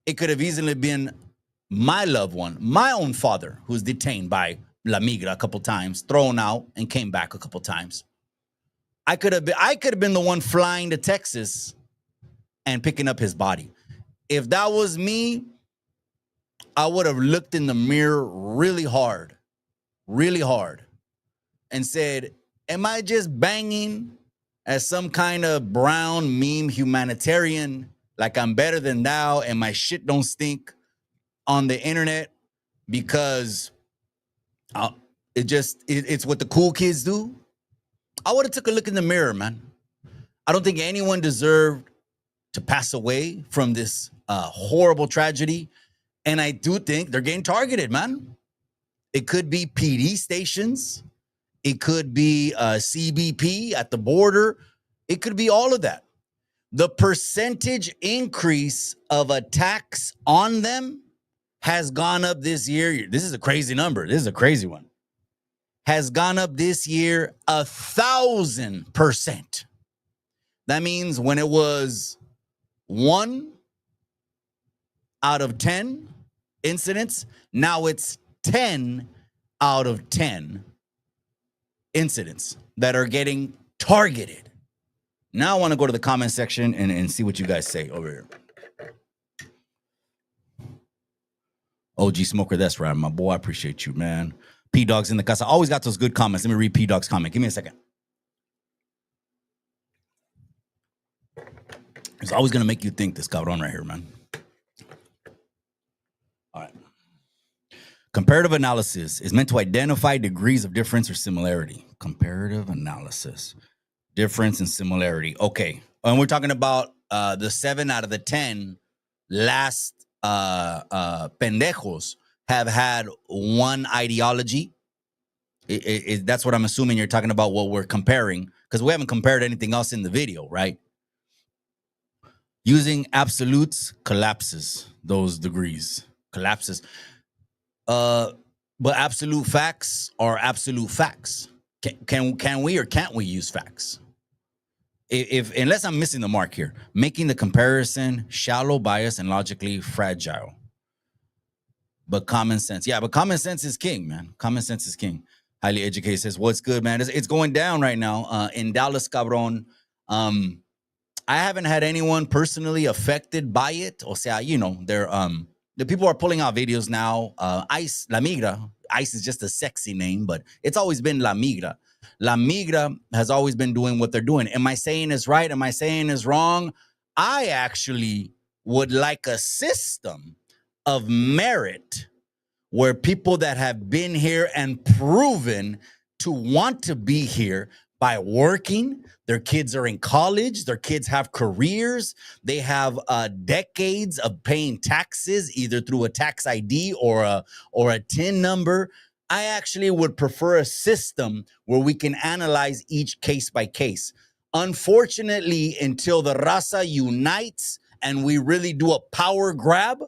It could have easily been my loved one, my own father, who's detained by La Migra a couple times, thrown out and came back a couple times. I could have been the one flying to Texas and picking up his body. If that was me, I would have looked in the mirror really hard and said, am I just banging as some kind of brown meme humanitarian, like I'm better than thou and my shit don't stink on the internet because it's what the cool kids do? I would have took a look in the mirror, man. I don't think anyone deserved to pass away from this horrible tragedy. And I do think they're getting targeted, man. It could be PD stations. It could be CBP at the border. It could be all of that. the percentage increase of attacks on them has gone up this year. This is a crazy number. This is a crazy one. Has gone up this year 1,000%. That means when it was 1 out of 10 incidents, now it's 10 out of 10 incidents that are getting targeted. Now I want to go to the comment section and see what you guys say over here. OG Smoker, that's right, my boy. I appreciate you, man. P-Dog's in the casa. Always got those good comments. Let me read P-Dog's comment. Give me a second. It's always going to make you think, this cabron right here, man. All right. Comparative analysis is meant to identify degrees of difference or similarity. Comparative analysis. Difference and similarity. Okay. And we're talking about the 7 out of the 10 last pendejos have had one ideology. That's what I'm assuming you're talking about, what we're comparing, because we haven't compared anything else in the video, right? Using absolutes collapses those degrees. Collapses. But absolute facts are absolute facts. Can we or can't we use facts? If unless I'm missing the mark here, making the comparison shallow, biased, and logically fragile. But common sense. Yeah, but common sense is king, man. Common sense is king. Highly Educated says, what's good, man? It's going down right now in Dallas, cabron. I haven't had anyone personally affected by it. O sea, you know, the people are pulling out videos now. ICE, La Migra. ICE is just a sexy name, but it's always been La Migra. La Migra has always been doing what they're doing. Am I saying is right? Am I saying is wrong? I actually would like a system of merit where people that have been here and proven to want to be here by working, their kids are in college, their kids have careers, they have decades of paying taxes, either through a tax ID or a TIN number. I actually would prefer a system where we can analyze each case by case. Unfortunately, until the raza unites and we really do a power grab,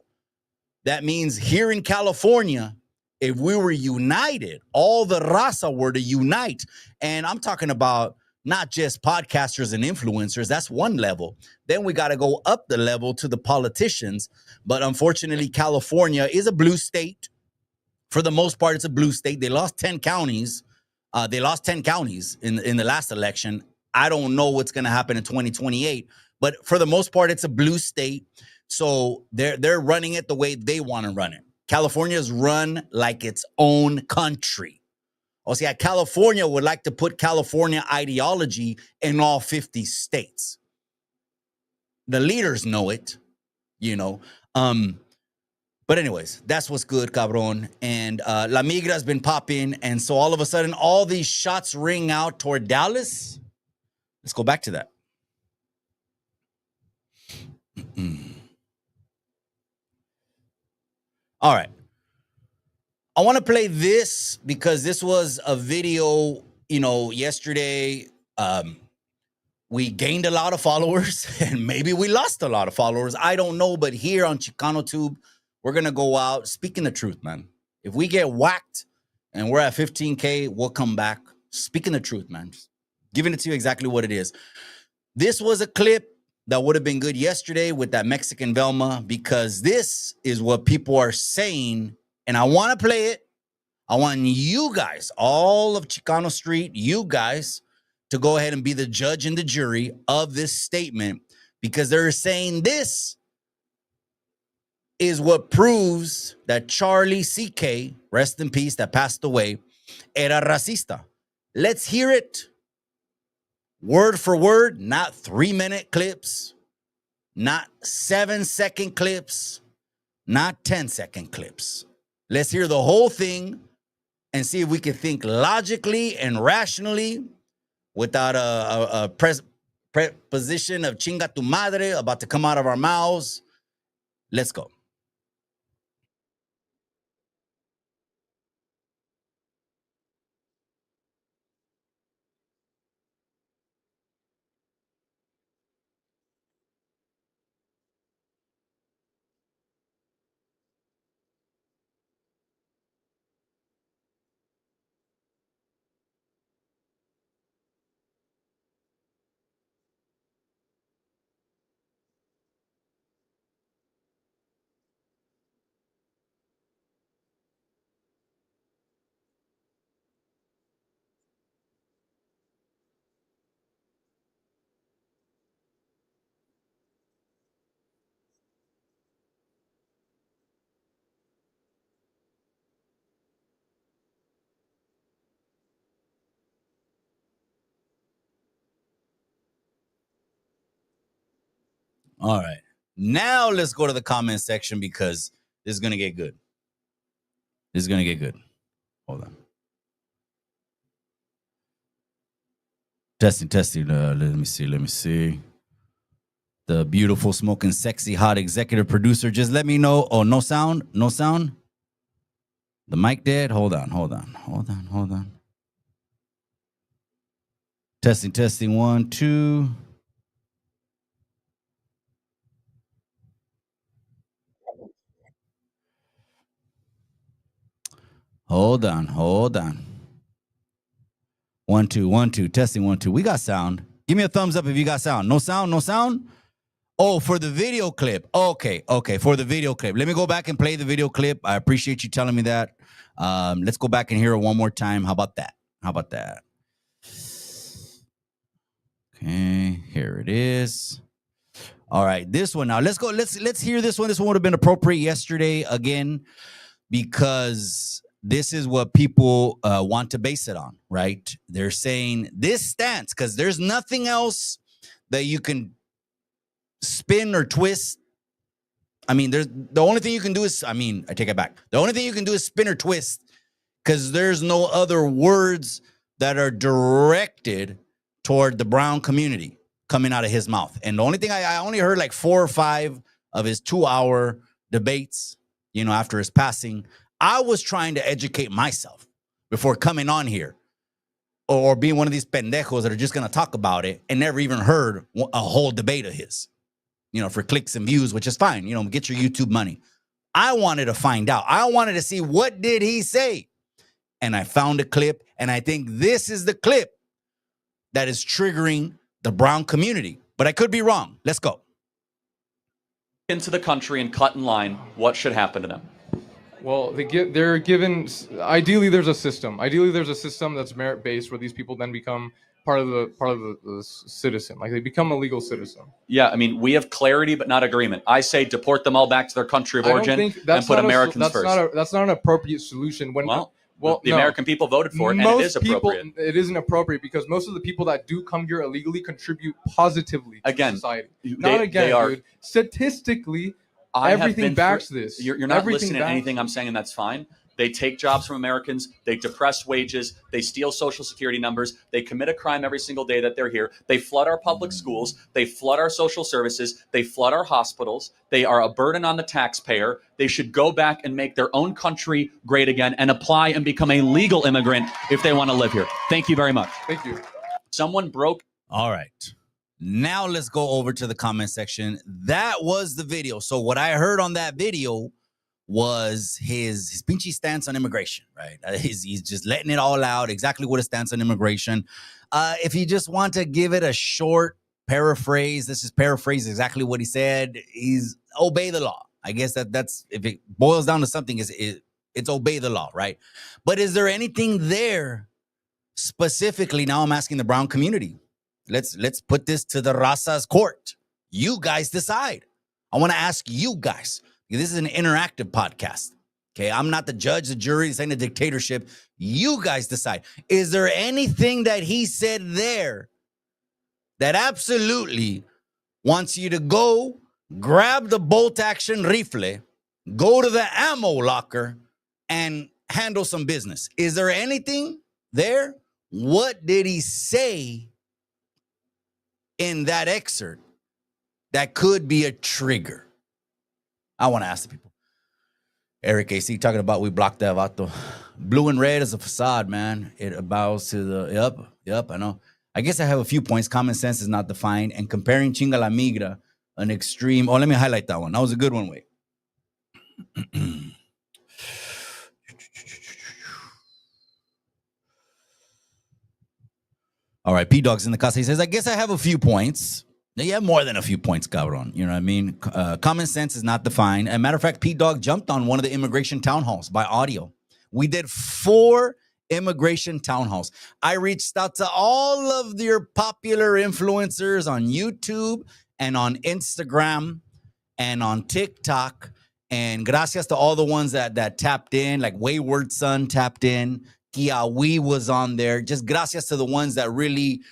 that means here in California, if we were united, all the raza were to unite. And I'm talking about not just podcasters and influencers. That's one level. Then we got to go up the level to the politicians. But unfortunately, California is a blue state. For the most part, it's a blue state. They lost 10 counties. They lost 10 counties in the last election. I don't know what's going to happen in 2028. But for the most part, it's a blue state. So they're running it the way they want to run it. California's run like its own country. O sea, California would like to put California ideology in all 50 states. The leaders know it, you know. But anyways, that's what's good, cabron. And La Migra has been popping. And so all of a sudden, all these shots ring out toward Dallas. Let's go back to that. All right. I want to play this because this was a video, you know, yesterday. We gained a lot of followers and maybe we lost a lot of followers. I don't know. But here on ChicanoTube, we're going to go out speaking the truth, man. If we get whacked and we're at 15K, we'll come back speaking the truth, man. Just giving it to you exactly what it is. This was a clip that would have been good yesterday with that Mexican Velma, because this is what people are saying. And I want to play it. I want you guys, all of Chicano Street, you guys, to go ahead and be the judge and the jury of this statement, because they're saying this is what proves that Charlie CK, rest in peace, that passed away, era racista. Let's hear it word for word, not 3-minute clips, not 7-second clips, not 10-second clips. Let's hear the whole thing and see if we can think logically and rationally without a preposition of chinga tu madre about to come out of our mouths. Let's go. All right. Now let's go to the comment section because this is going to get good. This is going to get good. Hold on. Testing. Let me see. The beautiful, smoking, sexy, hot executive producer. Just let me know. Oh, no sound? The mic dead? Hold on. Testing. 1, 2. Hold on. 1, 2. Testing 1, 2. We got sound. Give me a thumbs up if you got sound. No sound? Oh, for the video clip. Okay. For the video clip. Let me go back and play the video clip. I appreciate you telling me that. Let's go back and hear it one more time. How about that? Okay, here it is. All right, this one now. Let's go. Let's hear this one. This one would have been appropriate yesterday again, because this is what people want to base it on, right? They're saying this stance because there's nothing else that you can spin or twist. I mean, the only thing you can do is, I take it back. The only thing you can do is spin or twist, because there's no other words that are directed toward the brown community coming out of his mouth. And the only thing I only heard like 4 or 5 of his 2-hour debates, after his passing. I was trying to educate myself before coming on here, or being one of these pendejos that are just going to talk about it and never even heard a whole debate of his, for clicks and views, which is fine. Get your YouTube money. I wanted to find out. I wanted to see, what did he say? And I found a clip, and I think this is the clip that is triggering the brown community. But I could be wrong. Let's go. Into the country and cut in line, what should happen to them? Well, they're given. Ideally, there's a system. That's merit-based, where these people then become part of the citizen. Like, they become a legal citizen. Yeah, we have clarity but not agreement. I say deport them all back to their country of origin and put Americans first. That's not an appropriate solution. Well, the American people voted for it, and it is appropriate. It isn't appropriate because most of the people that do come here illegally contribute positively to society. Dude. Statistically, everything backs this. You're not listening to anything I'm saying, and that's fine. They take jobs from Americans. They depress wages. They steal Social Security numbers. They commit a crime every single day that they're here. They flood our public schools. They flood our social services. They flood our hospitals. They are a burden on the taxpayer. They should go back and make their own country great again and apply and become a legal immigrant if they want to live here. Thank you very much. Thank you. Someone broke. All right. Now let's go over to the comment section. That was the video. So what I heard on that video was his pinchy stance on immigration, right? He's just letting it all out, exactly what his stance on immigration. If you just want to give it a short paraphrase, this is paraphrase exactly what he said. He's obey the law. I guess that's, if it boils down to something, it's obey the law, right? But is there anything there specifically? Now I'm asking the brown community. Let's put this to the Raza's court. You guys decide. I want to ask you guys. This is an interactive podcast. Okay, I'm not the judge, the jury. This ain't a dictatorship. You guys decide. Is there anything that he said there that absolutely wants you to go grab the bolt action rifle, go to the ammo locker, and handle some business? Is there anything there? What did he say in that excerpt that could be a trigger? I want to ask the people. Eric AC talking about we blocked that vato. Blue and red is a facade, man. It bows to the, yep, I know. I guess I have a few points. Common sense is not defined. And comparing chinga la migra, an extreme. Oh, let me highlight that one. That was a good one, wait. All right, P-Dog's in the casa. He says, I guess I have a few points. You have more than a few points, cabron. You know what I mean? Common sense is not defined. As a matter of fact, P-Dog jumped on one of the immigration town halls by audio. We did 4 immigration town halls. I reached out to all of your popular influencers on YouTube and on Instagram and on TikTok. And gracias to all the ones that tapped in, like Wayward Son tapped in. Kiawi was on there. Just gracias to the ones that really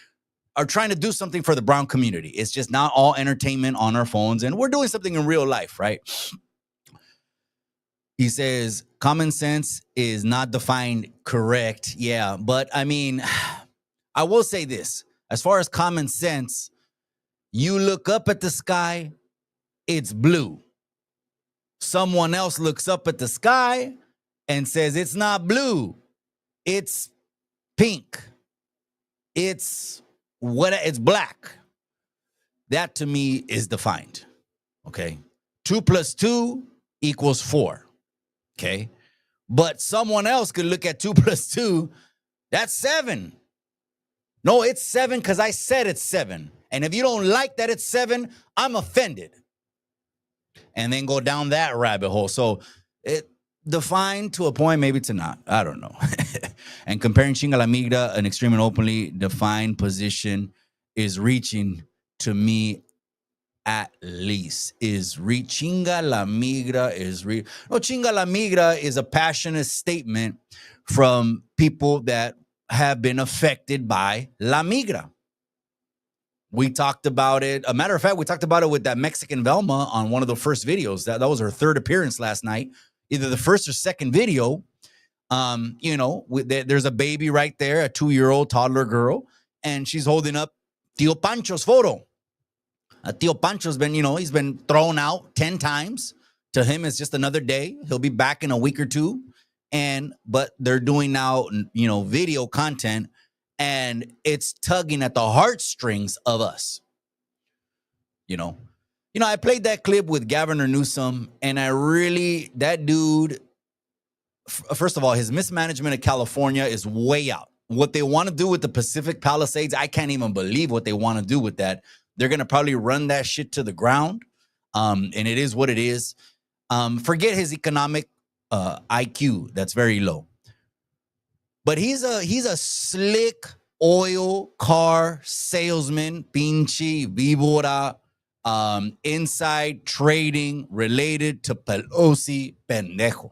are trying to do something for the brown community. It's just not all entertainment on our phones, and we're doing something in real life, right? He says, common sense is not defined correct. Yeah, but I mean, I will say this. As far as common sense, you look up at the sky, it's blue. Someone else looks up at the sky and says, it's not blue, it's pink. It's black. That to me is defined. Okay. 2 + 2 = 4. Okay. But someone else could look at 2 + 2. That's 7. No, it's 7 because I said it's 7. And if you don't like that it's 7, I'm offended. And then go down that rabbit hole. So it defined to a point, maybe to not. I don't know. And comparing chinga la migra, an extreme and openly defined position, is reaching, to me at least, chinga la migra is no, chinga la migra is a passionate statement from people that have been affected by la migra. We talked about it. A matter of fact, we talked about it with that Mexican Velma on one of the first videos. That was her third appearance last night, either the first or second video. There's a baby right there, a 2-year-old toddler girl, and she's holding up Tio Pancho's photo. Tio Pancho's been, he's been thrown out 10 times. To him, it's just another day. He'll be back in a week or two. But they're doing now, video content, and it's tugging at the heartstrings of us. I played that clip with Governor Newsom, and that dude, first of all, his mismanagement of California is way out. What they want to do with the Pacific Palisades, I can't even believe what they want to do with that. They're going to probably run that shit to the ground. And it is what it is. Forget his economic IQ. That's very low. But he's a slick oil car salesman, pinche víbora, inside trading related to Pelosi pendejo.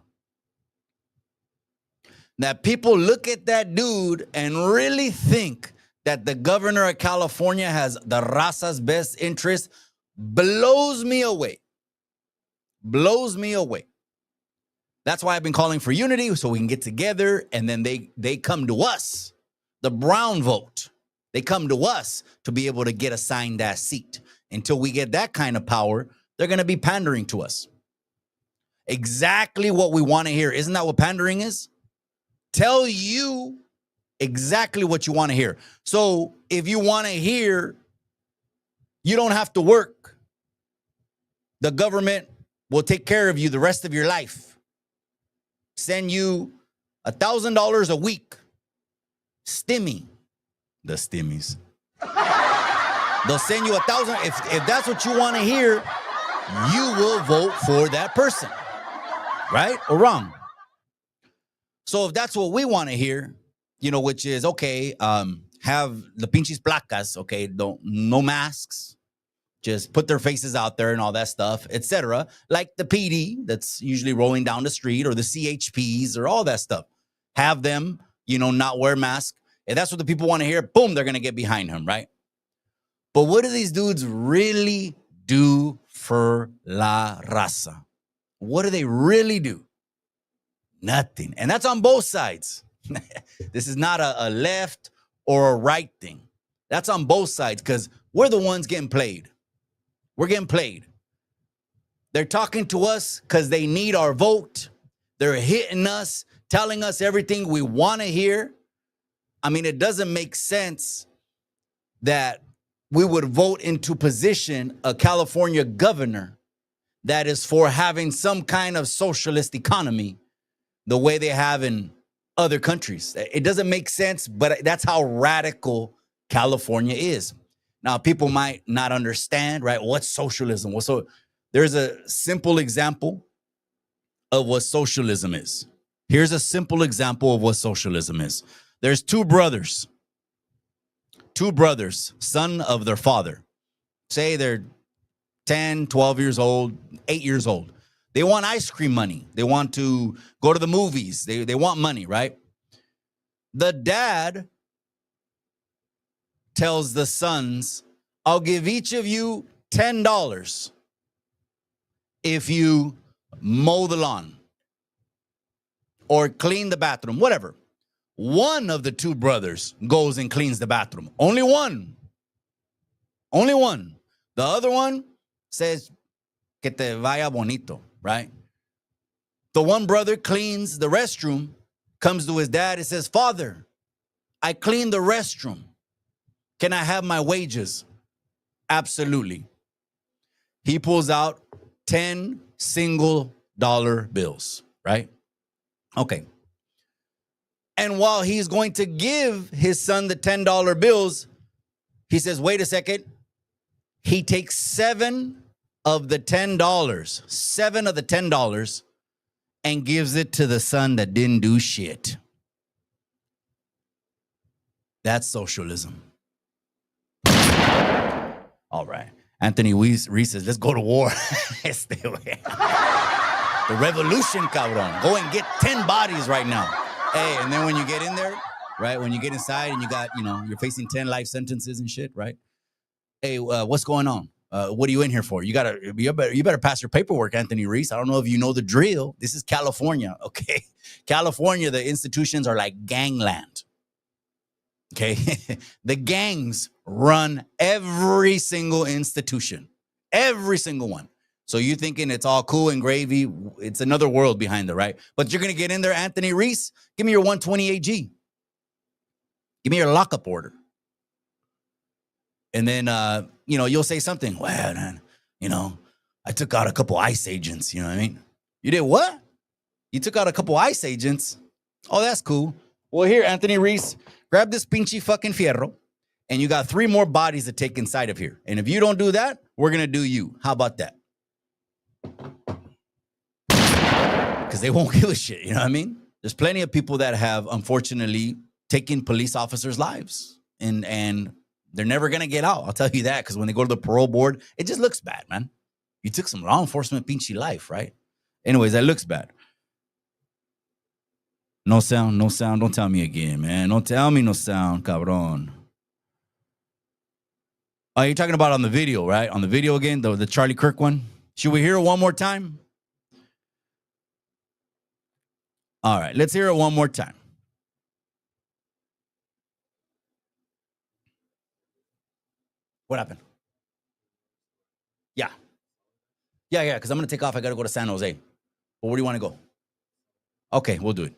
That people look at that dude and really think that the governor of California has the raza's best interest blows me away. Blows me away. That's why I've been calling for unity, so we can get together, and then they come to us, the brown vote. They come to us to be able to get assigned that seat. Until we get that kind of power, they're going to be pandering to us. Exactly what we want to hear. Isn't that what pandering is? Tell you exactly what you want to hear. So if you want to hear, you don't have to work. The government will take care of you the rest of your life. Send you $1,000 a week. Stimmy. The stimmies. They'll send you $1,000. If that's what you want to hear, you will vote for that person. Right or wrong? So if that's what we want to hear, which is, okay, have the pinches placas, okay, no masks, just put their faces out there and all that stuff, etc. Like the PD that's usually rolling down the street, or the CHPs, or all that stuff. Have them, not wear masks. If that's what the people want to hear, boom, they're going to get behind him, right? But what do these dudes really do for la raza? What do they really do? Nothing. And that's on both sides. This is not a left or a right thing. That's on both sides, because we're the ones getting played. We're getting played. They're talking to us because they need our vote. They're hitting us, telling us everything we want to hear. I mean, it doesn't make sense that we would vote into position a California governor that is for having some kind of socialist economy the way they have in other countries. It doesn't make sense, but that's how radical California is. Now, people might not understand, right? What's socialism? Well, so there's a simple example of what socialism is. Here's a simple example of what socialism is. There's two brothers, son of their father. Say they're 10, 12 years old, 8 years old. They want ice cream money. They want to go to the movies. They want money, right? The dad tells the sons, I'll give each of you $10 if you mow the lawn or clean the bathroom, whatever. One of the two brothers goes and cleans the bathroom. Only one. Only one. The other one says, que te vaya bonito, right? The one brother cleans the restroom, comes to his dad and says, Father, I cleaned the restroom. Can I have my wages? Absolutely. He pulls out 10 single dollar bills, right? Okay. And while he's going to give his son the $10 bills, he says, wait a second. He takes $7 of the $10, and gives it to the son that didn't do shit. That's socialism. All right. Anthony Reese says, let's go to war. The revolution, cabrón. Go and get 10 bodies right now. Hey, and then when you get in there, right, when you get inside and you got, you're facing 10 life sentences and shit, right? Hey, what's going on? What are you in here for? You better pass your paperwork, Anthony Reese. I don't know if you know the drill. This is California, okay? California, the institutions are like gangland, okay? The gangs run every single institution, every single one. So you're thinking it's all cool and gravy. It's another world behind there, right? But you're going to get in there, Anthony Reese, give me your 120 AG. Give me your lockup order. And then, you'll say something. Well, man, I took out a couple ICE agents. You know what I mean? You did what? You took out a couple ICE agents? Oh, that's cool. Well, here, Anthony Reese, grab this pinchy fucking fierro, and you got 3 more bodies to take inside of here. And if you don't do that, we're going to do you. How about that? Because they won't give a shit. You know what I mean? There's plenty of people that have, unfortunately, taken police officers' lives. And they're never going to get out. I'll tell you that, because when they go to the parole board, it just looks bad, man. You took some law enforcement pinchy life, right? Anyways, that looks bad. No sound, no sound. Don't tell me again, man. Don't tell me no sound, cabron. Oh, you're talking about on the video, right? On the video again, the Charlie Kirk one. Should we hear it one more time? All right, let's hear it one more time. What happened? Yeah, because I'm going to take off. I got to go to San Jose. Well, where do you want to go? Okay, we'll do it.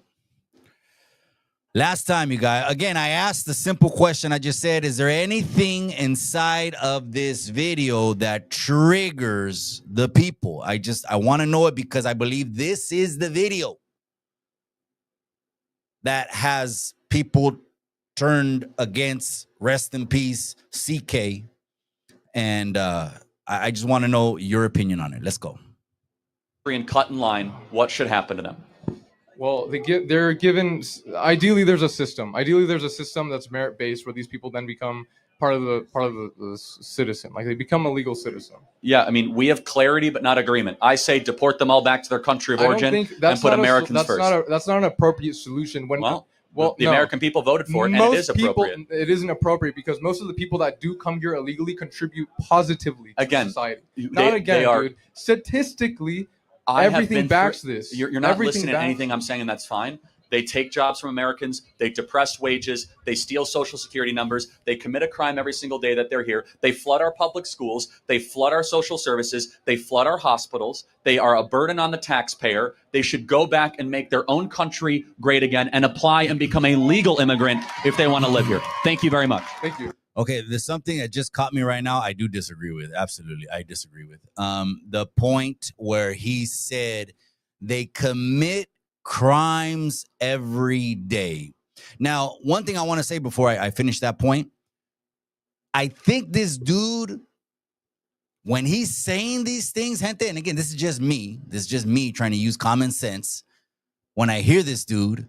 Last time, you guys, again, I asked the simple question. I just said, is there anything inside of this video that triggers the people? I want to know it, because I believe this is the video that has people turned against, rest in peace, CK. And I just want to know your opinion on it. Let's go. And cut in line, what should happen to them? Well, they're given. Ideally, there's a system. Ideally, there's a system that's merit-based, where these people then become part of the citizen. Like, they become a legal citizen. Yeah, I mean, we have clarity but not agreement. I say deport them all back to their country of origin and put Americans first. That's not an appropriate solution. The American people voted for it, and it is appropriate. It isn't appropriate, because most of the people that do come here illegally contribute positively to society. Dude. Statistically, everything backs this. You're not listening to anything I'm saying, and that's fine. They take jobs from Americans. They depress wages. They steal Social Security numbers. They commit a crime every single day that they're here. They flood our public schools. They flood our social services. They flood our hospitals. They are a burden on the taxpayer. They should go back and make their own country great again and apply and become a legal immigrant if they want to live here. Thank you very much. Thank you. Okay, there's something that just caught me right now. I do disagree with. Absolutely, I disagree with. The point where he said they commit crimes every day. Now, one thing I want to say before I finish that point, I think this dude, when he's saying these things, gente, and again, this is just me trying to use common sense. When I hear this dude,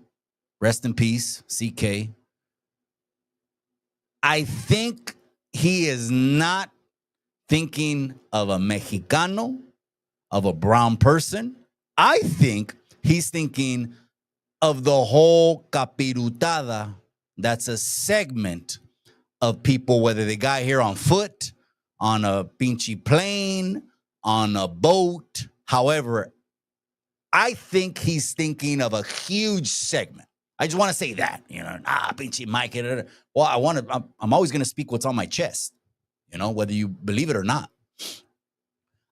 rest in peace, CK, I think he is not thinking of a Mexicano, of a brown person. I think he's thinking of the whole capirutada that's a segment of people, whether they got here on foot, on a pinchy plane, on a boat. However, I think he's thinking of a huge segment. I just want to say that, pinchy Mike. Well, I'm always going to speak what's on my chest, whether you believe it or not.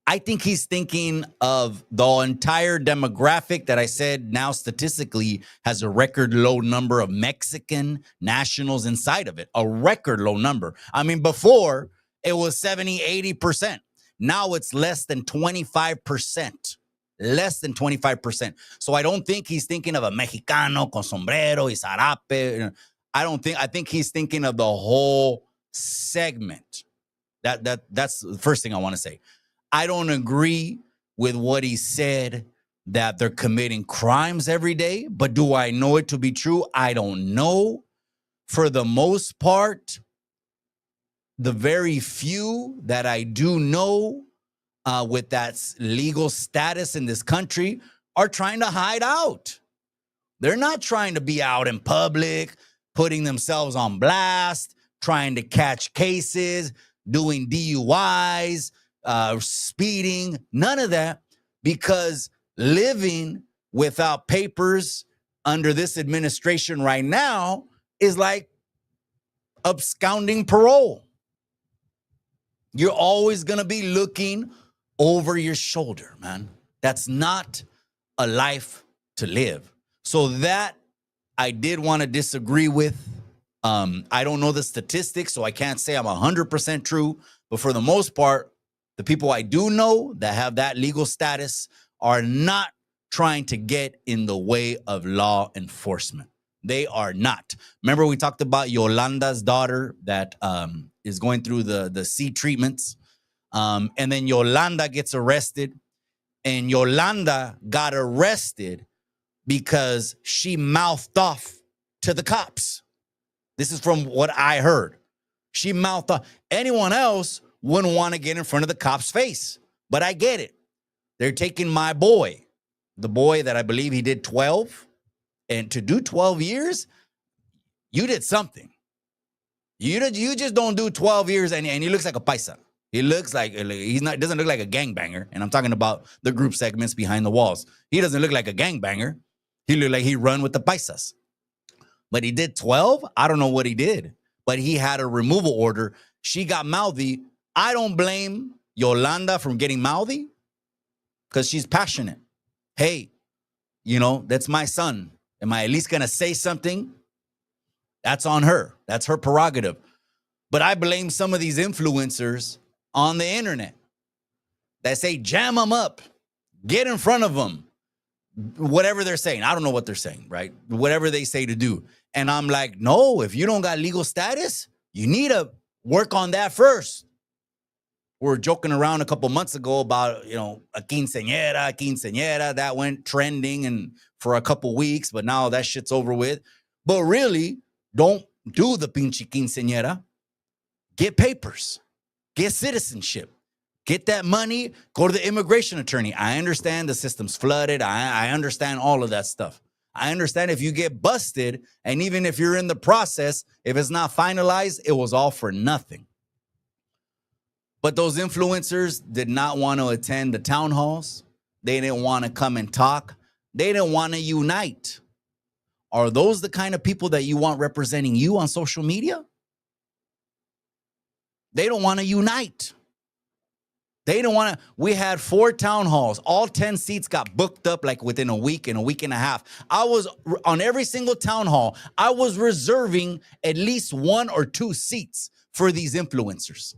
I think he's thinking of the entire demographic that I said now statistically has a record low number of Mexican nationals inside of it, a record low number. I mean, before it was 70, 80%. Now it's less than 25%. Less than 25%. So I don't think he's thinking of a Mexicano con sombrero y zarape. I think he's thinking of the whole segment. That's the first thing I want to say. I don't agree with what he said that they're committing crimes every day, but do I know it to be true? I don't know. For the most part, the very few that I do know with that legal status in this country are trying to hide out. They're not trying to be out in public, putting themselves on blast, trying to catch cases, doing DUIs, speeding, none of that, because living without papers under this administration right now is like absconding parole. You're always going to be looking over your shoulder, man. That's not a life to live. So that I did want to disagree with. I don't know the statistics, so I can't say I'm 100% true. But for the most part, the people I do know that have that legal status are not trying to get in the way of law enforcement. They are not. Remember, we talked about Yolanda's daughter that is going through the C treatments. And then Yolanda gets arrested. And Yolanda got arrested because she mouthed off to the cops. This is from what I heard. She mouthed off. Anyone else wouldn't want to get in front of the cop's face. But I get it. They're taking my boy, the boy that I believe he did 12. And to do 12 years, you did something. You just don't do 12 years and he looks like a paisa. He looks like doesn't look like a gangbanger. And I'm talking about the group segments behind the walls. He doesn't look like a gangbanger. He looked like he run with the paisas. But he did 12. I don't know what he did, but he had a removal order. She got mouthy. I don't blame Yolanda from getting mouthy because she's passionate. Hey, that's my son. Am I at least going to say something? That's on her. That's her prerogative. But I blame some of these influencers on the internet that say, jam them up, get in front of them, whatever they're saying. I don't know what they're saying, right? Whatever they say to do. And I'm like, no, if you don't got legal status, you need to work on that first. We were joking around a couple months ago about, a quinceañera that went trending and for a couple weeks, but now that shit's over with. But really, don't do the pinche quinceañera. Get papers, get citizenship, get that money, go to the immigration attorney. I understand the system's flooded. I understand all of that stuff. I understand if you get busted, and even if you're in the process, if it's not finalized, it was all for nothing. But those influencers did not want to attend the town halls. They didn't want to come and talk. They didn't want to unite. Are those the kind of people that you want representing you on social media? They don't want to unite. They don't want to. We had 4 town halls. All 10 seats got booked up like within a week and a half. I was on every single town hall. I was reserving at least 1 or 2 seats for these influencers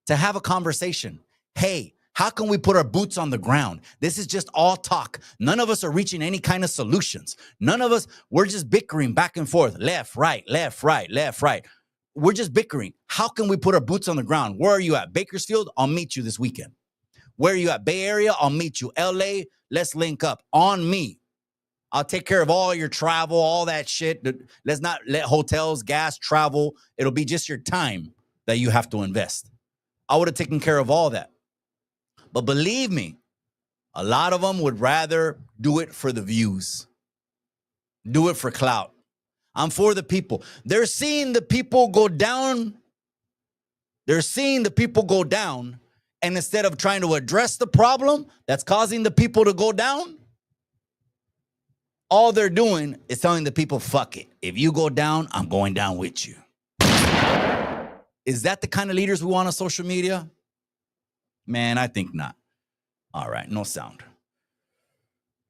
to have a conversation. Hey, how can we put our boots on the ground? This is just all talk. None of us are reaching any kind of solutions. None of us, we're just bickering back and forth. Left, right, left, right, left, right. We're just bickering. How can we put our boots on the ground? Where are you at? Bakersfield? I'll meet you this weekend. Where are you at? Bay Area? I'll meet you. LA? Let's link up. On me. I'll take care of all your travel, all that shit. Let's not let hotels, gas, travel. It'll be just your time that you have to invest. I would have taken care of all that. But believe me, a lot of them would rather do it for the views. Do it for clout. I'm for the people. They're seeing the people go down. They're seeing the people go down. And instead of trying to address the problem that's causing the people to go down, all they're doing is telling the people, fuck it. If you go down, I'm going down with you. Is that the kind of leaders we want on social media? Man, I think not. All right, no sound.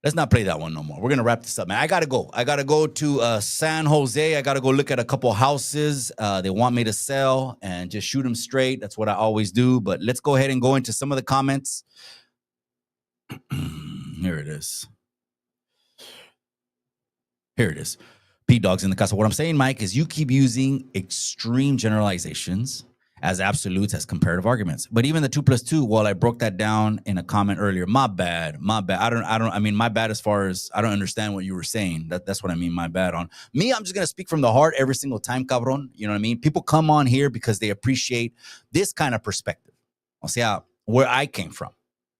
Let's not play that one no more. We're going to wrap this up, man. I got to go. I got to go to San Jose. I got to go look at a couple houses. They want me to sell and just shoot them straight. That's what I always do. But let's go ahead and go into some of the comments. Here it is. Here it is. P-Dog's in the casa. What I'm saying, Mike, is you keep using extreme generalizations as absolutes, as comparative arguments. But even the 2 + 2, well, I broke that down in a comment earlier. My bad. I mean, my bad as far as I don't understand what you were saying. That's what I mean, my bad on. Me, I'm just going to speak from the heart every single time, cabron. You know what I mean? People come on here because they appreciate this kind of perspective. I'll see where I came from,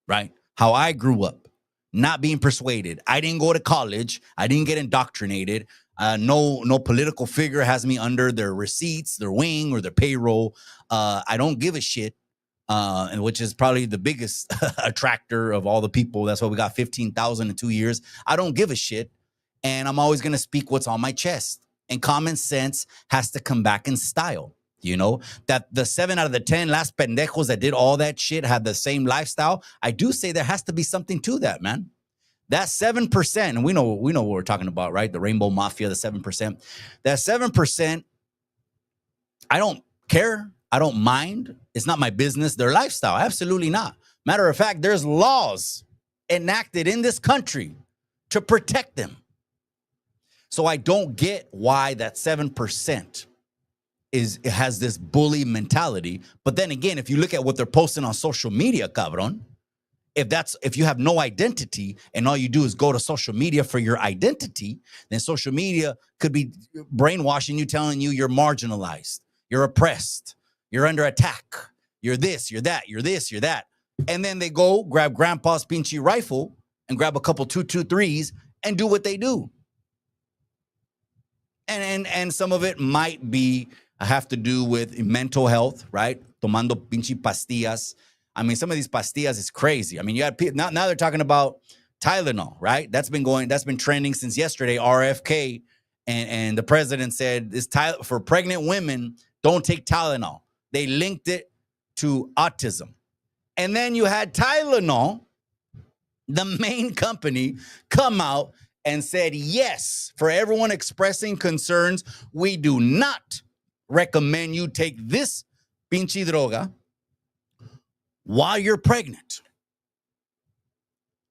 right? How I grew up, not being persuaded. I didn't go to college. I didn't get indoctrinated. No political figure has me under their receipts, their wing, or their payroll. I don't give a shit, and which is probably the biggest attractor of all the people. That's why we got 15,000 in 2 years. I don't give a shit, and I'm always going to speak what's on my chest. And common sense has to come back in style. You know, that the 7 out of the 10 last pendejos that did all that shit had the same lifestyle. I do say there has to be something to that, man. That 7%, and we know what we're talking about, right? The Rainbow Mafia, the 7%. That 7%, I don't care. I don't mind. It's not my business. Their lifestyle, absolutely not. Matter of fact, there's laws enacted in this country to protect them. So I don't get why that 7% has this bully mentality. But then again, if you look at what they're posting on social media, cabron, if you have no identity and all you do is go to social media for your identity, then social media could be brainwashing you, telling you you're marginalized, you're oppressed, you're under attack, you're this, you're that, you're this, you're that. And then they go grab grandpa's pinchy rifle and grab a couple 223s and do what they do. And some of it might be have to do with mental health, right? Tomando pinche pastillas. I mean, some of these pastillas is crazy. I mean, you had people now they're talking about Tylenol, right? That's been trending since yesterday. RFK and the president said this for pregnant women, don't take Tylenol. They linked it to autism. And then you had Tylenol, the main company, come out and said, yes, for everyone expressing concerns, we do not recommend you take this pinche droga while you're pregnant.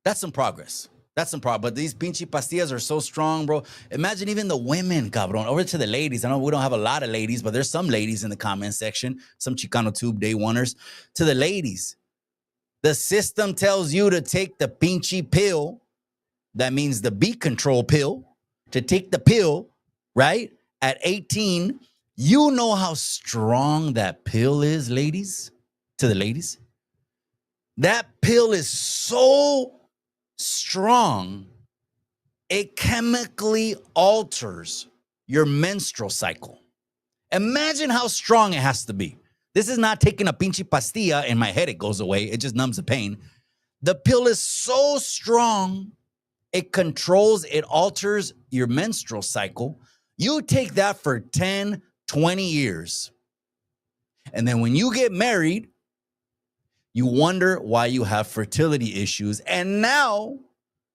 That's some progress. But these pinche pastillas are so strong, bro. Imagine even the women, cabron. Over to the ladies. I know we don't have a lot of ladies, but there's some ladies in the comment section, some Chicano Tube day oneers. To the ladies, the system tells you to take the pinche pill. That means the B control pill. To take the pill, right? At 18, you know how strong that pill is, ladies. To the ladies. That pill is so strong, it chemically alters your menstrual cycle. Imagine how strong it has to be. This is not taking a pinche pastilla and my headache goes away. It just numbs the pain. The pill is so strong, it alters your menstrual cycle. You take that for 10, 20 years. And then when you get married, you wonder why you have fertility issues. And now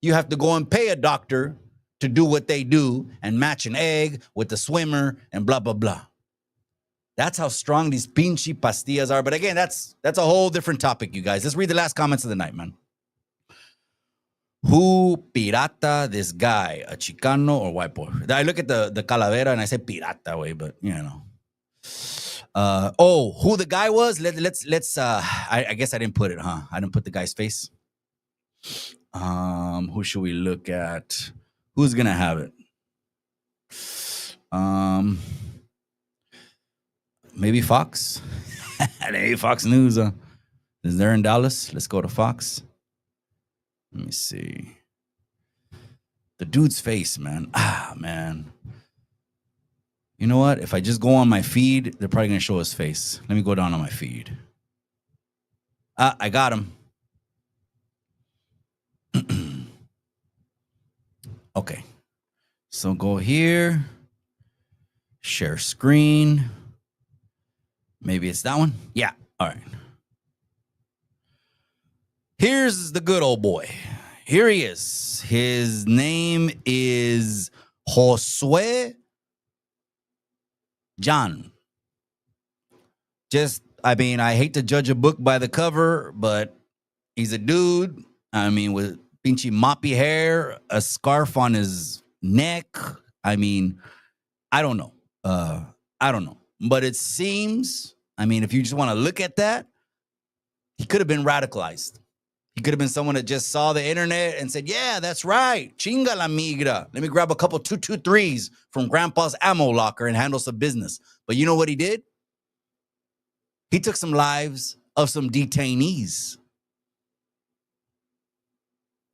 you have to go and pay a doctor to do what they do and match an egg with the swimmer and blah, blah, blah. That's how strong these pinche pastillas are. But again, that's a whole different topic, you guys. Let's read the last comments of the night, man. Who pirata this guy? A Chicano or white boy? I look at the calavera and I say pirata way, but you know. Who the guy was? Let's. I guess I didn't put it, huh? I didn't put the guy's face. Who should we look at? Who's gonna have it? Maybe Fox. Maybe Fox News. Is there in Dallas? Let's go to Fox. Let me see. The dude's face, man. Man. You know what? If I just go on my feed, they're probably going to show his face. Let me go down on my feed. I got him. Okay. So go here. Share screen. Maybe it's that one. Yeah. All right. Here's the good old boy. Here he is. His name is Josue John. I hate to judge a book by the cover, but he's a dude. With pinchy moppy hair, a scarf on his neck. I don't know. I don't know. But it seems, if you just want to look at that, he could have been radicalized. He could have been someone that just saw the internet and said, yeah, that's right. Chinga la migra. Let me grab a couple 223s from grandpa's ammo locker and handle some business. But you know what he did? He took some lives of some detainees.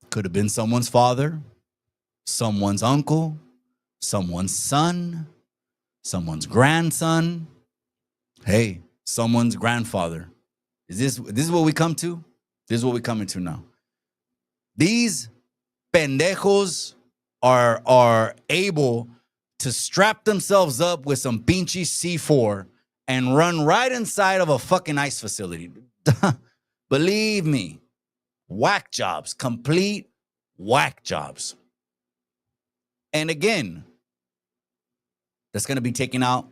Could have been someone's father, someone's uncle, someone's son, someone's grandson. Hey, someone's grandfather. Is this what we come to? This is what we're coming to now. These pendejos are able to strap themselves up with some pinchy C4 and run right inside of a fucking ICE facility. Believe me, whack jobs, complete whack jobs. And again, that's going to be taking out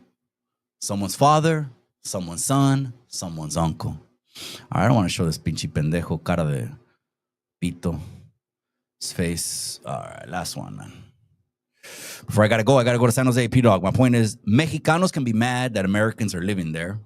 someone's father, someone's son, someone's uncle. All right, I don't want to show this pinche pendejo cara de pito. His face. All right, last one, man. Before I gotta go to San Jose, P-Dog. My point is, Mexicanos can be mad that Americans are living there,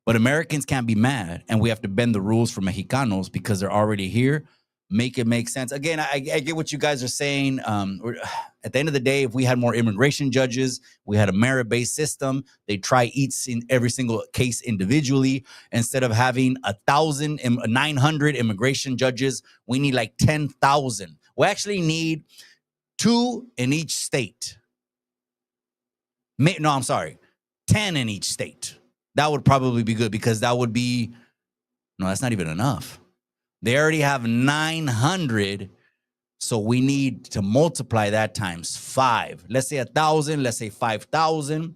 but Americans can't be mad, and we have to bend the rules for Mexicanos because they're already here. Make it make sense. Again, I get what you guys are saying. At the end of the day, if we had more immigration judges, we had a merit-based system, they try each in every single case individually. Instead of having 900 immigration judges, we need like 10,000. We actually need 2 in each state. No, I'm sorry, 10 in each state. That would probably be good because that would be, no, that's not even enough. They already have 900, so we need to multiply that times 5. Let's say 1,000, let's say 5,000.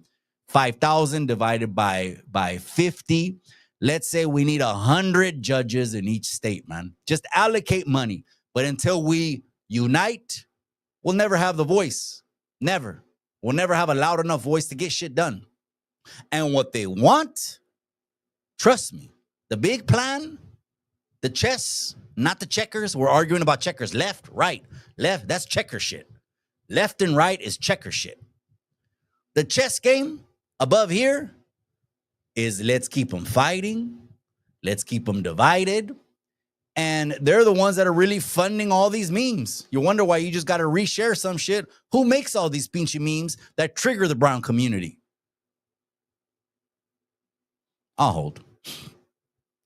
5,000 divided by 50. Let's say we need 100 judges in each state, man. Just allocate money. But until we unite, we'll never have the voice. Never. We'll never have a loud enough voice to get shit done. And what they want, trust me, the big plan, the chess, not the checkers. We're arguing about checkers. Left, right, left. That's checker shit. Left and right is checker shit. The chess game above here is let's keep them fighting. Let's keep them divided. And they're the ones that are really funding all these memes. You wonder why you just got to reshare some shit. Who makes all these pinchy memes that trigger the brown community? I'll hold.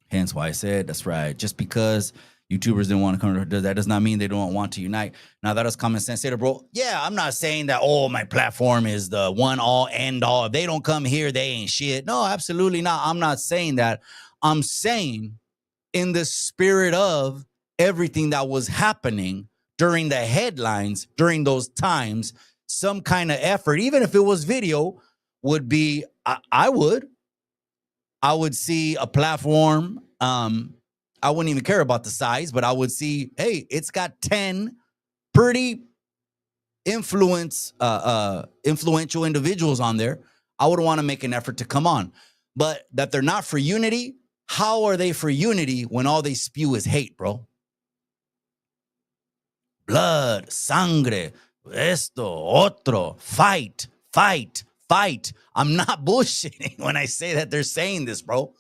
Hence why I said, that's right. Just because YouTubers didn't want to come, that does not mean they don't want to unite. Now, that is common sense. Say, bro, yeah, I'm not saying that, my platform is the one all end all. If they don't come here, they ain't shit. No, absolutely not. I'm not saying that. I'm saying in the spirit of everything that was happening during the headlines, during those times, some kind of effort, even if it was video, would be, I would see a platform. I wouldn't even care about the size, but I would see, hey, it's got 10 pretty influential individuals on there. I would want to make an effort to come on. But that they're not for unity, how are they for unity when all they spew is hate, bro? Blood, sangre, esto, otro, fight, fight, fight. I'm not bullshitting when I say that they're saying this, bro.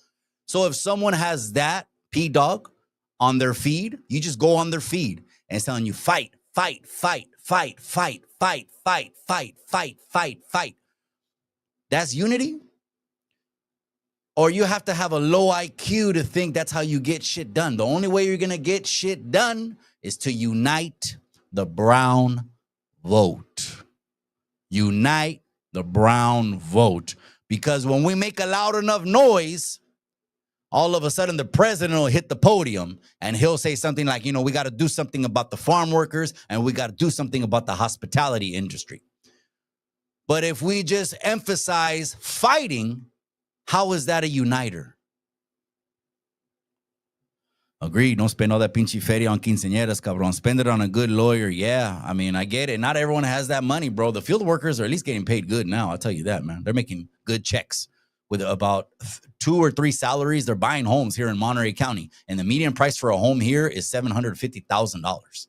So if someone has that P-Dog on their feed, you just go on their feed and it's telling you fight, fight, fight, fight, fight, fight, fight, fight, fight, fight, fight. That's unity? Or you have to have a low IQ to think that's how you get shit done. The only way you're going to get shit done is to unite the brown vote. Unite the brown vote. Because when we make a loud enough noise, all of a sudden the president will hit the podium and he'll say something like, we got to do something about the farm workers and we got to do something about the hospitality industry. But if we just emphasize fighting, how is that a uniter? Agreed. Don't spend all that pinche feria on quinceañeras, cabrón. Spend it on a good lawyer. Yeah, I mean, I get it. Not everyone has that money, bro. The field workers are at least getting paid good now. I'll tell you that, man. They're making good checks. With about 2 or 3 salaries, they're buying homes here in Monterey County. And the median price for a home here is $750,000.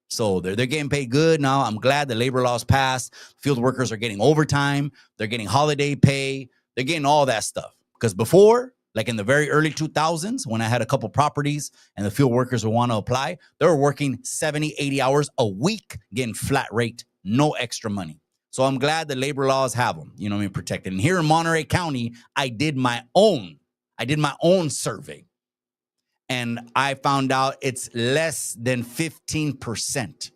So they're getting paid good now. I'm glad the labor laws passed. Field workers are getting overtime. They're getting holiday pay. They're getting all that stuff. Because before, like in the very early 2000s, when I had a couple properties and the field workers would want to apply, they were working 70, 80 hours a week, getting flat rate, no extra money. So I'm glad the labor laws have them, protected. And here in Monterey County, I did my own survey. And I found out it's less than 15%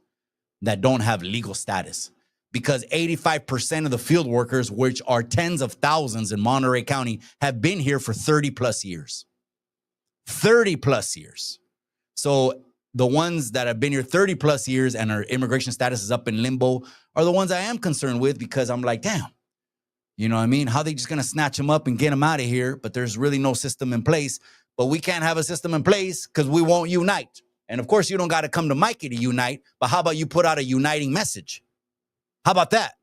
that don't have legal status. Because 85% of the field workers, which are tens of thousands in Monterey County, have been here for 30 plus years. 30 plus years. So the ones that have been here 30 plus years and our immigration status is up in limbo are the ones I am concerned with, because I'm like, damn, you know what I mean? How they just going to snatch them up and get them out of here? But there's really no system in place. But we can't have a system in place because we won't unite. And of course, you don't got to come to Mikey to unite. But how about you put out a uniting message? How about that?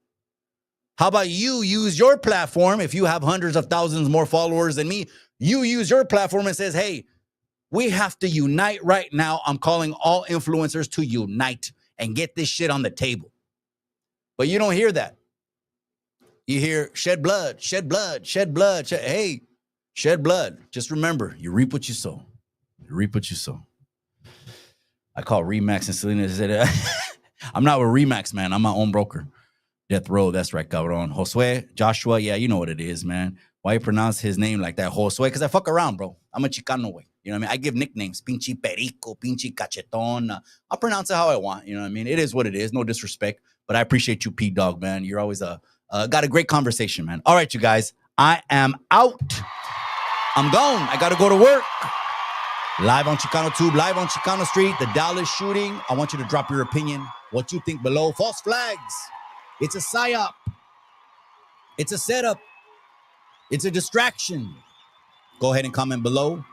How about you use your platform? If you have hundreds of thousands more followers than me, you use your platform and says, hey, we have to unite right now. I'm calling all influencers to unite and get this shit on the table. But you don't hear that. You hear shed blood, shed blood, shed blood. Hey, shed blood. Just remember, you reap what you sow. You reap what you sow. I call Remax and Selena said, I'm not with Remax, man. I'm my own broker. Death Row, that's right, cabrón. Josue, Joshua, yeah, you know what it is, man. Why you pronounce his name like that, Josue? Because I fuck around, bro. I'm a Chicano way. You know what I mean? I give nicknames. Pinche Perico, Pinche Cacheton. I'll pronounce it how I want. You know what I mean? It is what it is. No disrespect. But I appreciate you, P-Dog, man. You're always got a great conversation, man. All right, you guys. I am out. I'm gone. I got to go to work. Live on Chicano Tube, live on Chicano Street, the Dallas shooting. I want you to drop your opinion, what you think below. False flags. It's a psyop. It's a setup. It's a distraction. Go ahead and comment below.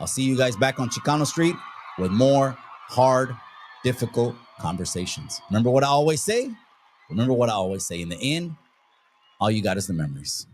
I'll see you guys back on Chicano Street with more hard, difficult conversations. Remember what I always say? Remember what I always say. In the end, all you got is the memories.